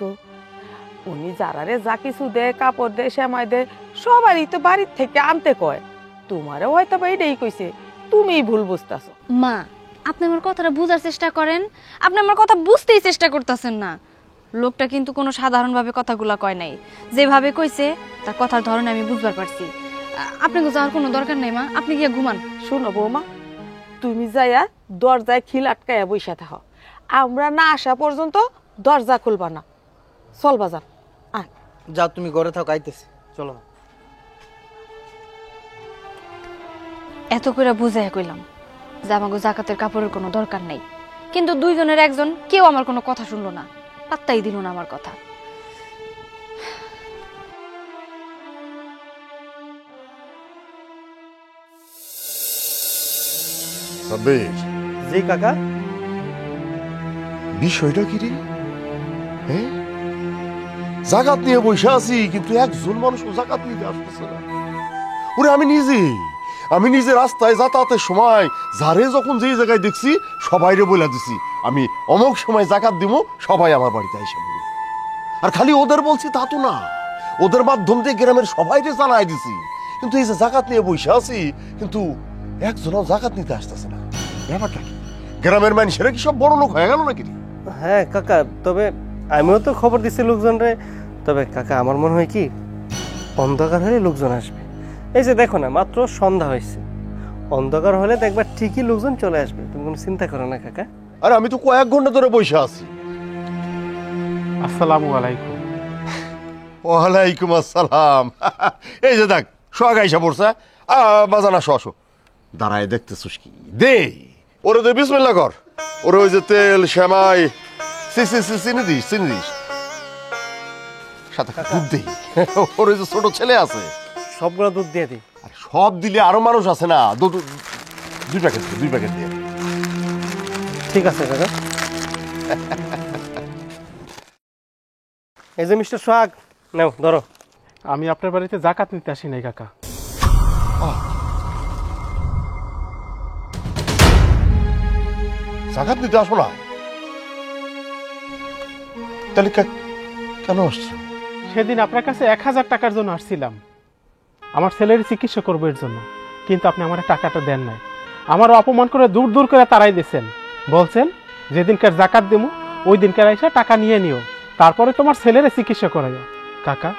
Speaker 2: উনি যারারে যা কিছু দেয়, কাপড় দেয়, সেমাই দেয়, সবারই তো বাড়ির থেকে আনতে কয়। তোমারও হয়তো বা এইটাই কইছে, তুমিই ভুল বুঝতাছো।
Speaker 1: মা, আপনি আমার কথাটা বুঝার চেষ্টা করেন, আপনি আমার কথা বুঝতেই চেষ্টা করতেছেন না। লোকটা কিন্তু কোনো সাধারণভাবে কথাগুলা কয় নাই, যেভাবে কইছে তার কথার ধরনে আমি বুঝবার পারছি। আপনাকে যাওয়ার কোনো দরকার নাই মা, আপনি গিয়ে ঘুমান।
Speaker 2: শুনো বৌমা, তুমি যাইয়া দরজায় খিল আটকাইয়া বইসা থাকো, আমরা না আসা পর্যন্ত দরজা খুলবা না। চল বাজার আয়।
Speaker 5: যাও তুমি ঘরে থাকো, আইতেছি। চলো।
Speaker 1: এত করে বুঝাই কইলাম যে আমাকে জাকাতের কাপড়ের কোনো দরকার নাই, কিন্তু দুইজনের একজন কেউ আমার কোনো কথা শুনলো না, পাত্তাই দিল না আমার কথা।
Speaker 6: সাব্বির,
Speaker 8: জি কাকা।
Speaker 6: বিষয়টা কি রে? হ্যাঁ, জাকাত নিয়ে বসে আছি, কিন্তু একজন মানুষ জাকাত নিতে আসতেছে না। ওরে আমি নিজে রাস্তায় যাতায়াতের সময় যারে যখন যেই জায়গায় দেখছি সবাইরে বলে দিছি আমি অমুক সময় জাকাত দিব, সবাই আমার বাড়িতে এসে বলবে। আর খালি ওদের বলছি তা তো না, ওদের মাধ্যম দিয়ে গ্রামের সবাইকে জানাই দিছি। কিন্তু এই যে জাকাত নিয়ে বসে আছি, কিন্তু একজনও জাকাত নিতে আসতেছে না। ব্যাপারটা কি? গ্রামের মানুষেরা কি সব বড় লোক হয়ে গেল নাকি?
Speaker 8: হ্যাঁ কাকা, তবে আমিও তো খবর দিচ্ছি লোকজনরে। তবে কাকা, আমার মনে হয় কি অন্ধকার হলে লোকজন আসবে। এই যে দেখো না, মাত্র সন্ধ্যা হয়েছে, অন্ধকার হলে দেখবা ঠিকই লোকজন চলে আসবে, তুমি কোনো চিন্তা করো না কাকা।
Speaker 6: আরে আমি তো কয়েক ঘন্টা ধরে বসে আছি।
Speaker 4: আসসালামু আলাইকুম।
Speaker 6: ওয়ালাইকুম আসসালাম। এই যে দেখ, সোহাগ আইসা পড়ছে। বাজানা শো দাঁড়ায় দেখতেছিস কি? দে ওরে, দে বিসমিল্লাহ কর। ওরে ওই যে তেল, সেমাই, চিনি দিস সাথে দুধ দেই। ওর ওই যে ছোট ছেলে আছে,
Speaker 8: সবগুলো দুধ দিয়ে দিই।
Speaker 6: আর সব দিলে আরো মানুষ আছে না, দুই প্যাকেট দিয়ে।
Speaker 8: ঠিক আছে কাকা। এই যে মিস্টার সোহাগ, নাও ধরো।
Speaker 4: আমি আপনার বাড়িতে জাকাত নিতে আসি নাই কাকা।
Speaker 6: জাকাত নিতে আসো না? তাহলে কেন আসছো?
Speaker 4: সেদিন আপনার কাছে 1000 টাকার জন্য আসছিলাম, আমার ছেলের চিকিৎসা করবো এর জন্য, কিন্তু আপনি আমার টাকাটা দেন নাই। আমার অপমান করে দূর করে তাড়াই দিয়েছেন। বলছেন যেদিনকার জাকাত দেবো ওই দিনকার এসে টাকা নিয়ে নিও, তারপরে তোমার ছেলের চিকিৎসা করাইও। কাকা,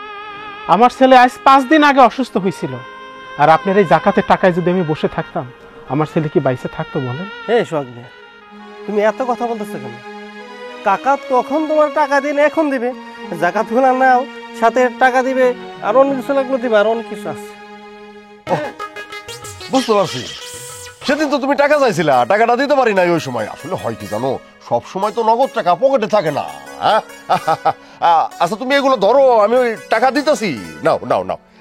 Speaker 4: আমার ছেলে আজ 5 দিন আগে অসুস্থ হয়েছিল, আর আপনার এই জাকাতের টাকায় যদি আমি বসে থাকতাম, আমার ছেলে কি বাইসে থাকতো বলেন?
Speaker 8: এই সোহাগ মিয়া, তুমি এত কথা বলতেছো কেন? কাকা তখন তোমার টাকা দিন, এখন দিবে। জাকাত গুলা নাও, সাথে টাকা দিবে, আর অন্য কিছু লাগলো দিবে, আর অনেক কিছু আছে।
Speaker 6: বুঝতে পারছি, সেদিন তো তুমি টাকা চাইছিলা, টাকাটা দিতে পারি নাই ওই সময়। আসলে হয় কি জানো, সব সময় তো নগদ টাকা পকেটে থাকে না। আচ্ছা তুমি এগুলো ধরো, আমি ওই টাকা দিতেছি। নাও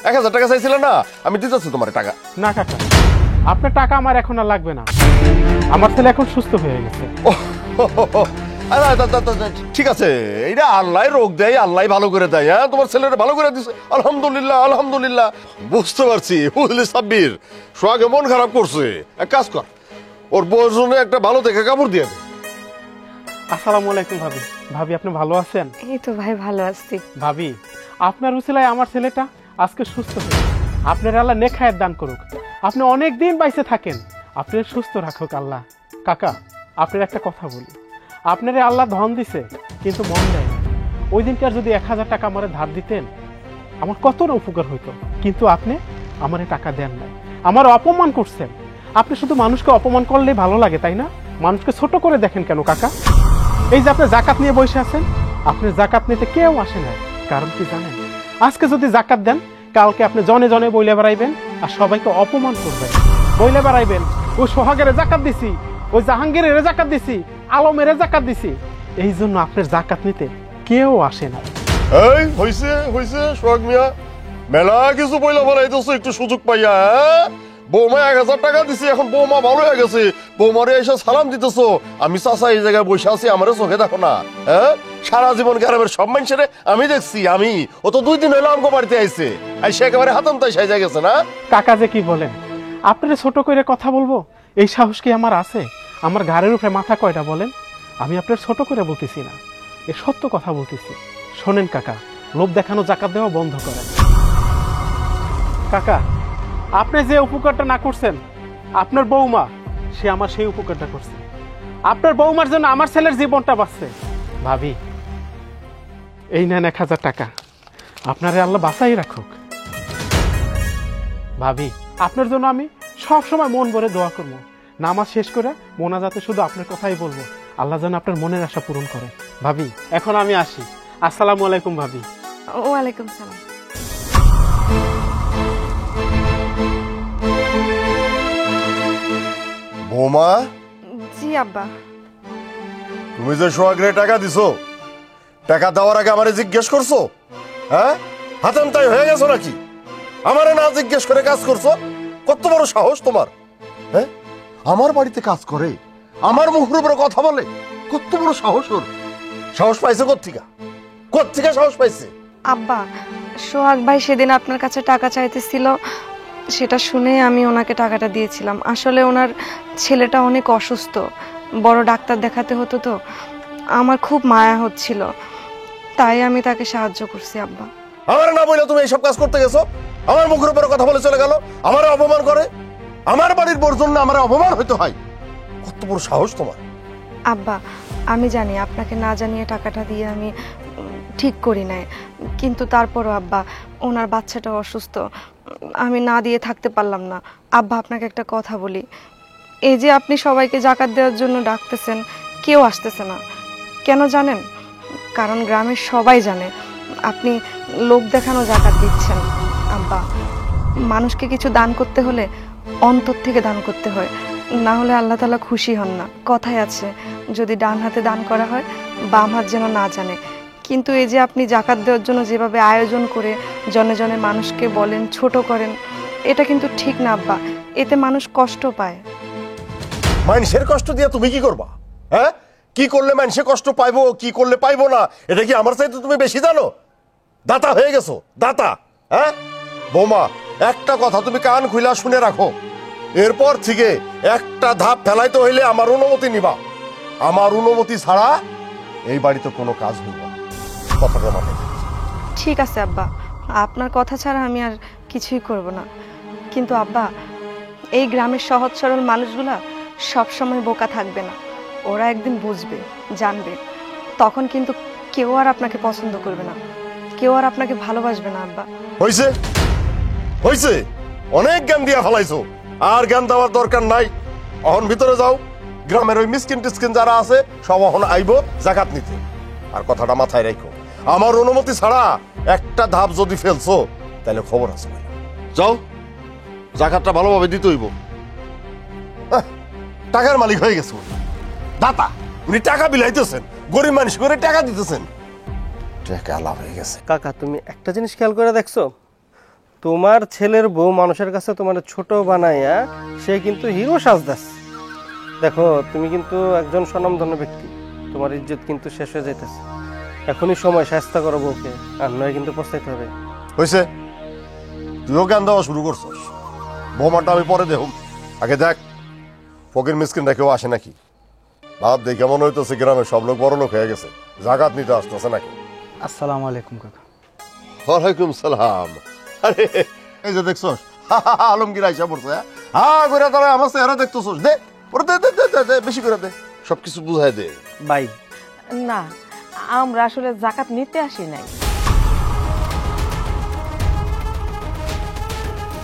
Speaker 6: 1000 টাকা চাইছিলে না, আমি দিতেছি তোমার টাকা।
Speaker 4: না কাকা, আপনার টাকা আমার এখন আর লাগবে না, আমার ছেলে এখন সুস্থ হয়ে গেছে।
Speaker 6: ঠিক আছে, এইটা আল্লাহ রোগ দেয়, আল্লাহ ভালো করে দেয়। হ্যাঁ, তোমার ছেলেটা ভালো করে দিছে, আলহামদুলিল্লাহ। বুঝতে পারছি, বুঝলি সাব্বির, সোহাগে মন খারাপ করছে। এক কাজ কর, ওর বউয়ের জন্য একটা ভালো দেখে কাপড় দিয়ে দে।
Speaker 4: আসসালামু আলাইকুম ভাবি। ভাবি, আপনি ভালো আছেন?
Speaker 7: এই তো ভাই, ভালো আছি।
Speaker 4: ভাবি, আপনার উসিলায় আমার ছেলেটা আজকে সুস্থ হয়েছে। আপনার আল্লাহ নেখায়ের দান করুক, আপনি অনেক দিন বাইসে থাকেন, আপনার সুস্থ রাখুক আল্লাহ। কাকা, আপনার একটা কথা বলি, আপনারে আল্লাহ ধন দিছে কিন্তু মন দেয় না। ওই দিনকার যদি 1000 টাকা আমার ধার দিতেন, আমার কত উপকার হইতো, কিন্তু আপনি আমারে টাকা দেন নাই, আমার অপমান করছেন। আপনি শুধু মানুষকে অপমান করলেই ভালো লাগে, তাই না? মানুষকে ছোট করে দেখেন কেন কাকা? এই যে আপনি জাকাত নিয়ে বসে আছেন, আপনি জাকাত নিতে কেউ আসে না, কারণ কি জানেন? আজকে যদি জাকাত দেন, কালকে আপনি জনে জনে বইলে বেড়াইবেন আর সবাইকে অপমান করবেন। বইলে বেড়াইবেন ওই সোহাগের জাকাত দিছি, ওই জাহাঙ্গীরের জাকাত দিছি, আলমের জাকাত দিছি। এই জন্য আপনার জাকাত নিতে কেউ আসে না।
Speaker 6: এই হইছে হইছে সোহাগ মিয়া, মেলা কিছু বইলা বলাইতেছো একটু সুযোগ পাইয়া। বৌমা 1000 টাকা দিছি, এখন বৌমা ভালো হয়ে গেছে, বৌমারে এসে সালাম দিতেছো। আমি চাচা এই জায়গায় বসে আছি, আমারও চোখে দেখো না? হ্যাঁ, সারা জীবন গ্রামের সব মানুষের আমি দেখছি। আমি ও তো 2 দিন হইলো আমগো বাড়িতে আইছে, আর সে একেবারে হাতম তাই সাইজা গেছে না?
Speaker 4: কাকা যে কি বলেন, আপনারা ছোট করে কথা বলবো এই সাহস কি আমার আছে? আমার ঘাড়ের উপরে মাথা কয়টা বলেন? আমি আপনার ছোট করে বলতেছি না, এ সত্য কথা বলতেছি। শোনেন কাকা, লোভ দেখানো জাকাত দেওয়া বন্ধ করেন। কাকা, আপনি যে উপকারটা না করছেন, আপনার বৌমা সে আমার সেই উপকারটা করছে। আপনার বৌমার জন্য আমার ছেলের জীবনটা বাঁচছে। ভাবি, এই নেন 1000 টাকা, আপনারে আল্লাহ বাঁচাই রাখুক। ভাবি, আপনার জন্য আমি সব সময় মন ভরে দোয়া করবো। নামাজ শেষ করে মোনাজাতে শুধু আপনার কথাই বলবো, আল্লাহ যেন আপনার মনের আশা পূরণ করে। ভাবি, এখন আমি আসি। আসসালামু আলাইকুম ভাবি।
Speaker 7: ওয়ালাইকুম সালাম।
Speaker 6: বৌমা,
Speaker 7: জি আব্বা।
Speaker 6: তুমি যে সোহাগরে টাকা দিছো, টাকা দেওয়ার আগে আমারে জিজ্ঞেস করছো? হ্যাঁ, হাতাম তাই হয়ে গেছো নাকি? আমারে না জিজ্ঞেস করে কাজ করছো? কত বড় সাহস তোমার! হ্যাঁ, আমার বাড়িতে কাজ করে, আমার মুখের উপরে কথা বলে, কত বড় সাহস ওর! সাহস পাইছে কোত্থেকে? কোত্থেকে সাহস পাইছে?
Speaker 7: আব্বা, সোহাগ ভাই সেদিন আপনার কাছে টাকা চাইতেছিল, সেটা শুনে আমি ওনাকে টাকাটা দিয়েছিলাম। আসলে ওনার ছেলেটা অনেক অসুস্থ, বড় ডাক্তার দেখাতে হতো, তো আমার খুব মায়া হচ্ছিল, তাই আমি তাকে সাহায্য করছি আব্বা।
Speaker 6: আমার না বলে তুমি এইসব কাজ করতে গেছো? আমার মুখের উপরে কথা বলে চলে গেল, আমারে অপমান করে। আমার বাড়ির বোর জন্য আমার অপমান হইতে হয়? কত বড় সাহস তোমার!
Speaker 7: আব্বা, আমি জানি আপনাকে না জানিয়ে টাকাটা দিয়ে আমি ঠিক করি নাই, কিন্তু তারপরও আব্বা, ওনার বাচ্চাটা অসুস্থ, আমি না দিয়ে থাকতে পারলাম না। আব্বা, আপনাকে একটা কথা বলি, এই যে আপনি সবাইকে জাকাত দেওয়ার জন্য ডাকতেছেন, কেউ আসতেছে না কেন জানেন? কারণ গ্রামের সবাই জানে আপনি লোক দেখানো জাকাত দিচ্ছেন। আব্বা, মানুষকে কিছু দান করতে হলে অন্তর থেকে দান করতে হয়, না হলে আল্লাহ তাআলা খুশি হন না। কথায় আছে, যদি ডান হাতে দান করা হয়, বাম হাত যেন না জানে। কিন্তু এই যে আপনি জাকাত দেওয়ার জন্য যেভাবে আয়োজন করে জনে জনে মানুষকে বলেন, ছোট করেন, এটা কিন্তু ঠিক না আব্বা, এতে মানুষ কষ্ট পায়।
Speaker 6: মানুষের কষ্ট দিয়ে তুমি কি করবা? হ্যাঁ, কি করলে মানুষে কষ্ট পাইবো, কি করলে পাইবো না, এটা কি আমার চাইতে তুমি বেশি জানো? দাতা হয়ে গেছো, দাতা। হ্যাঁ বৌমা, একটা কথা তুমি কান খুইলা শুনে রাখো, এরপর থেকে একটা ধাপ ফেলাইতে হইলে আমার অনুমতি নিবা। আমার অনুমতি ছাড়া এই বাড়িতে কোনো কাজ হইব না, কথাটা মাথায় রেখো।
Speaker 7: ঠিক আছে আব্বা, আপনার কথা ছাড়া আমি আর কিছুই করব না। কিন্তু আব্বা, এই গ্রামের সহজ সরল মানুষগুলা সবসময় বোকা থাকবে না, ওরা একদিন বুঝবে, জানবে, তখন কিন্তু কেউ আর আপনাকে পছন্দ করবে না, কেউ আর আপনাকে ভালোবাসবে না আব্বা।
Speaker 6: হইছে হইছে, অনেক জ্ঞান দিয়া ফেলাইছো, আর জ্ঞান দেওয়ার দরকার নাই। অহন ভিতরে যাও, গ্রামের ওই মিসকিন টিসকিন যারা আছে সব অহন আইবো জাকাত নিতে। আর কথাটা মাথায় রাখো, আমার অনুমতি ছাড়া একটা ধাপ যদি ফেলছো তাহলে খবর আছে। যাও, জাকাতটা ভালোভাবে দিতে হইব। টাকার মালিক হয়ে গেছে দাতা, উনি টাকা বিলাইতেছেন, গরিব মানুষ করে টাকা দিতেছেন, টাকা লাভ হয়ে গেছে।
Speaker 8: কাকা, তুমি একটা জিনিস খেয়াল করে দেখছো? তোমার ছেলের বউ মানুষের কাছে তোমার ছোট বানাইয়া সে কিন্তু হিরো সাজদাচ্ছে। দেখো, তুমি কিন্তু একজন স্বনামধন্য ব্যক্তি, তোমার ইজ্জত কিন্তু শেষ হয়ে যাইতেছে। এখনই সময় শাস্তা করো বউকে, আর নয় কিন্তু পস্তাইতে হবে।
Speaker 6: হয়েছে, তুইও জ্ঞান দেওয়া শুরু করছস। বৌমাটা আমি পরে দেখুম, আগে দেখ ফকির মিসকিন কেউ আসে নাকি। ভাব দেখে মনে হইতেছে গ্রামের সব লোক বড় লোক হয়ে গেছে, জাকাত নিতে আসতেছে নাকি।
Speaker 5: আসসালামু আলাইকুম কাকা।
Speaker 6: ওয়ালাইকুম সালাম। আরে এই যে দেখছস আলমগীর আইসা পড়ছে, হ্যাঁ করে তারা আমার চেহারা দেখতেছস, দে ওরা দে দে দে দে, বেশি করে দে, সবকিছু বুঝাই দে।
Speaker 8: বাই
Speaker 2: না, আমরা আসলে জাকাত নিতে আসি নাই।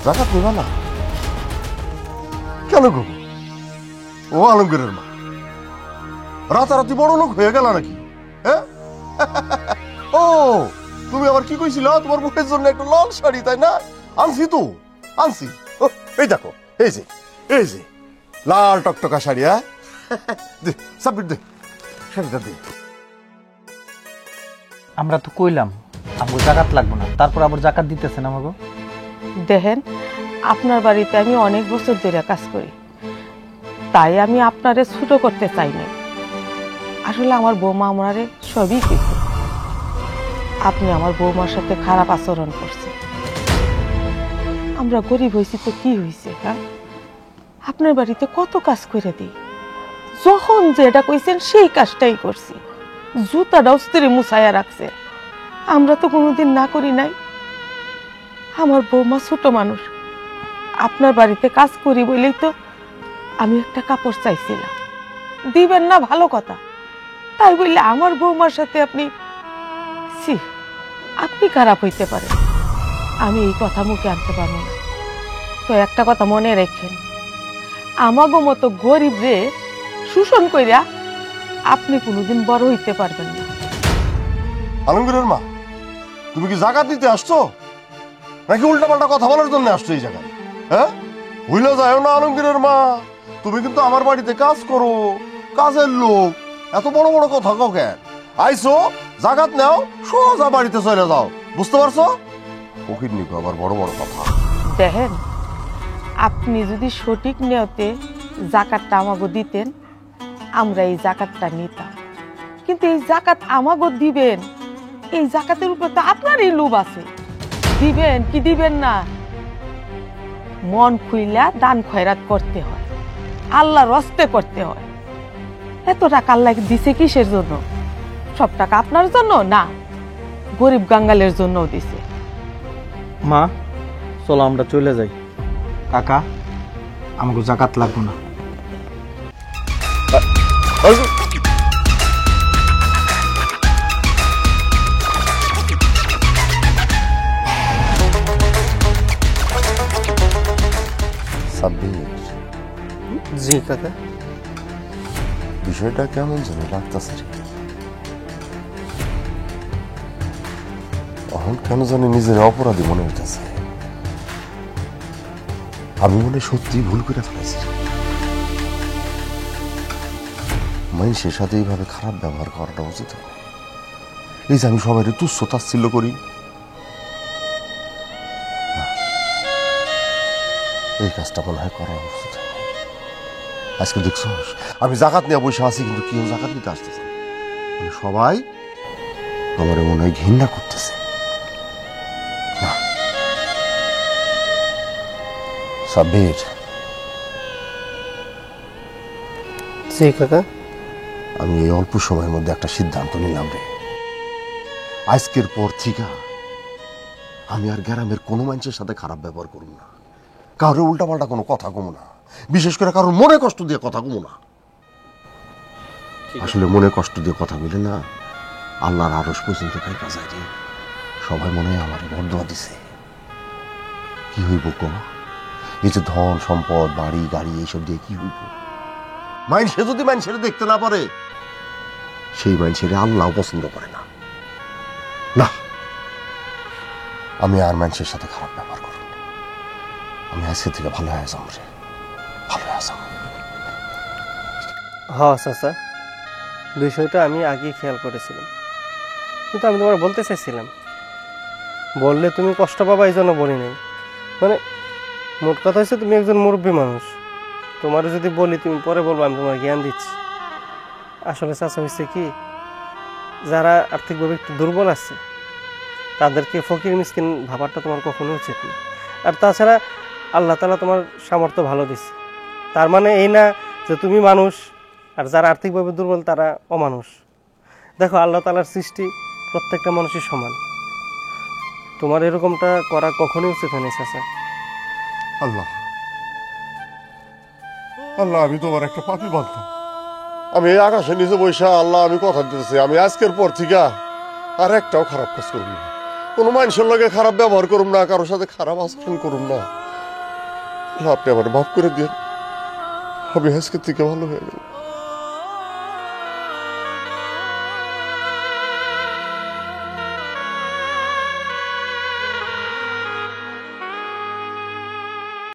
Speaker 6: জাকাত নিবা না কেন গো? ও আলমগীরের মা রাতারাতি বড় লোক হয়ে গেল নাকি? হ্যাঁ ও তুমি আবার কি কইছিল তোমার মুখের জন্য একটা লাল শাড়ি, তাই না? আনছি তো, আনছি। ও, এই দেখো, এই যে লাল টকটকা শাড়ি। হ্যাঁ, দে সাবমিট, দে শাড়িটা দে।
Speaker 5: আমরা তো কইলাম আমাকে জাকাত লাগবে না, তারপর আবার জাকাত দিতেছেন আমাকে।
Speaker 2: দেখেন, আপনার বাড়িতে আমি অনেক বছর ধরে কাজ করি, তাই আমি আপনারে ছোট করতে চাই না। আসলে আমার বৌমা আমারে সবই কইছে, আপনি আমার বৌমার সাথে খারাপ আচরণ করছেন। আমরা গরিব হয়েছি তো কি হয়েছে? হ্যাঁ, আপনার বাড়িতে কত কাজ করে দিই, যখন যেটা কইছেন সেই কাজটাই করছি। জুতাটাও স্ত্রী মুছাইয়া রাখছে, আমরা তো কোনোদিন না করি নাই। আমার বৌমা ছোট মানুষ, আপনার বাড়িতে কাজ করি বলেই তো আমি একটা কাপড় চাইছিলাম, দিবেন না ভালো কথা, তাই বললে আমার বৌমার সাথে আপনি আপনি খারাপ হইতে পারেন, আমি এই কথা মুখে আনতে পারবো না। তো একটা কথা মনে রাখেন, আমাগো মতো গরিব রে শোষণ কইরা আপনি কোনোদিন বড় হইতে পারবেন না।
Speaker 6: আলমগীরের মা, তুমি কি জাকাত দিতে আসছো নাকি উল্টাপাল্টা কথা বলার জন্য আসছো এই জায়গায়? হ্যাঁ, ভুলে যাও না আলমগীরের মা, তুমি কিন্তু আমার বাড়িতে কাজ করো, কাজের লোক, এত বড় বড় কথা কও কেন? আইসো, জাকাত নাও, সোজা বাড়িতে চলে যাও, বুঝতে পারছো? ফকির নিকো আবার বড় বড় কথা।
Speaker 2: দেখেন, আপনি যদি সঠিক নিয়তে জাকাতটা আমাগো দিতেন, আমরা এই জাকাতটা নিতাম। কিন্তু এই জাকাত আমাগো দিবেন, এই জাকাতের উপর তো আপনারই লোভ আছে, দিবেন কি দিবেন না। মন খুইলা দান খয়রাত করতে হয়, আল্লাহর হস্তে করতে হয়। এত টাকা আল্লাহ দিছে কিসের জন্য? সব টাকা আপনার জন্য না, গরিব গাঙ্গালের জন্যও দিছে।
Speaker 5: মা চলো আমরা চলে যাই। কাকা, আমাকে জাকাত লাগবে না।
Speaker 8: জি কাকা।
Speaker 6: বিষয়টা কেমন যেন লাগতেছে, এখন কেন জানি নিজের অপরাধী মনে হইতেছে। আমি মনে সত্যি ভুল করে ফেলেছি, মানুষের সাথে এইভাবে খারাপ ব্যবহার করাটা উচিত হয়। এই যে আমি সবাই তুচ্ছ তাচ্ছিল্য করি, এই কাজটা মনে হয় করা উচিত। আজকে দেখছো আমি জাকাত নিয়ে বসে আছি, কিন্তু কেউ জাকাত নিতে আসতেছে, মানে সবাই আমার মনে হয় ঘৃণা করতেছে। সাব্বির,
Speaker 8: জি কাকা।
Speaker 6: আমি এই অল্প সময়ের মধ্যে একটা সিদ্ধান্ত নিলাম রে, আজকের পর থেকে আমি আর গ্রামের কোনো মানুষের সাথে খারাপ ব্যবহার করব না, কারোর উল্টাপাল্টা কোনো কথা কমো না, বিশেষ করে কারোর মনে কষ্ট দিয়ে কথা কমো না। আসলে মনে কষ্ট দিয়ে কথা বলে না, আল্লাহর আরশ পর্যন্ত কাইপা যায় রে। সবাই মনে হয় আমার বরদোয়া দিছে, কি হইব কো? এই যে ধন সম্পদ বাড়ি গাড়ি এইসব দিয়ে কি হইব? মানুষে যদি মানুষের দেখতে না পারে, সেই মানুষের আল্লাহ পছন্দ করে না। না, আমি আর মানুষের সাথে খারাপ ব্যবহার করব না, আমি আজকে থেকে ভালো হয়ে যাম রে, ভালো হয়ে যাম।
Speaker 8: হ্যাঁ চাচা, বিষয়টা আমি আগে খেয়াল করেছিলাম, কিন্তু আমি তোমার বলতে চাইছিলাম, বললে তুমি কষ্ট পাবা এই জন্য বলি নাই। মানে মোট কথা হচ্ছে তুমি একজন মুরব্বী মানুষ, তোমার যদি বলি তুমি পরে বলবো আমি তোমার জ্ঞান দিচ্ছি। আসলে চাচা হচ্ছে কি, যারা আর্থিকভাবে একটু দুর্বল আছে তাদেরকে ফকির মিসকিন ভাবাটা তোমার কখনো উচিত না। আর তাছাড়া আল্লাহ তাআলা তোমার সামর্থ্য ভালো দিচ্ছে, তার মানে এই না যে তুমি মানুষ আর যারা আর্থিকভাবে দুর্বল তারা অমানুষ। দেখো আল্লাহ তাআলার সৃষ্টি প্রত্যেকটা মানুষই সমান, তোমার এরকমটা করা কখনোই উচিত হয়নি চাচা।
Speaker 6: আল্লাহ আল্লাহ, আমি তোমার একটা পাপী বান্ধব, আমি এই আকাশের নিচে বৈশা আল্লাহ আমি কথা দিতেছি, আমি আজকের পর থেকে আর একটাও খারাপ কাজ করব না, কোনো মানুষের লগে খারাপ ব্যবহার করুম না, কারোর সাথে খারাপ আচরণ করুম না। আল্লাহ আপনি আমার মাফ করে দিন, আমি আজকের থেকে ভালো হয়ে গেল।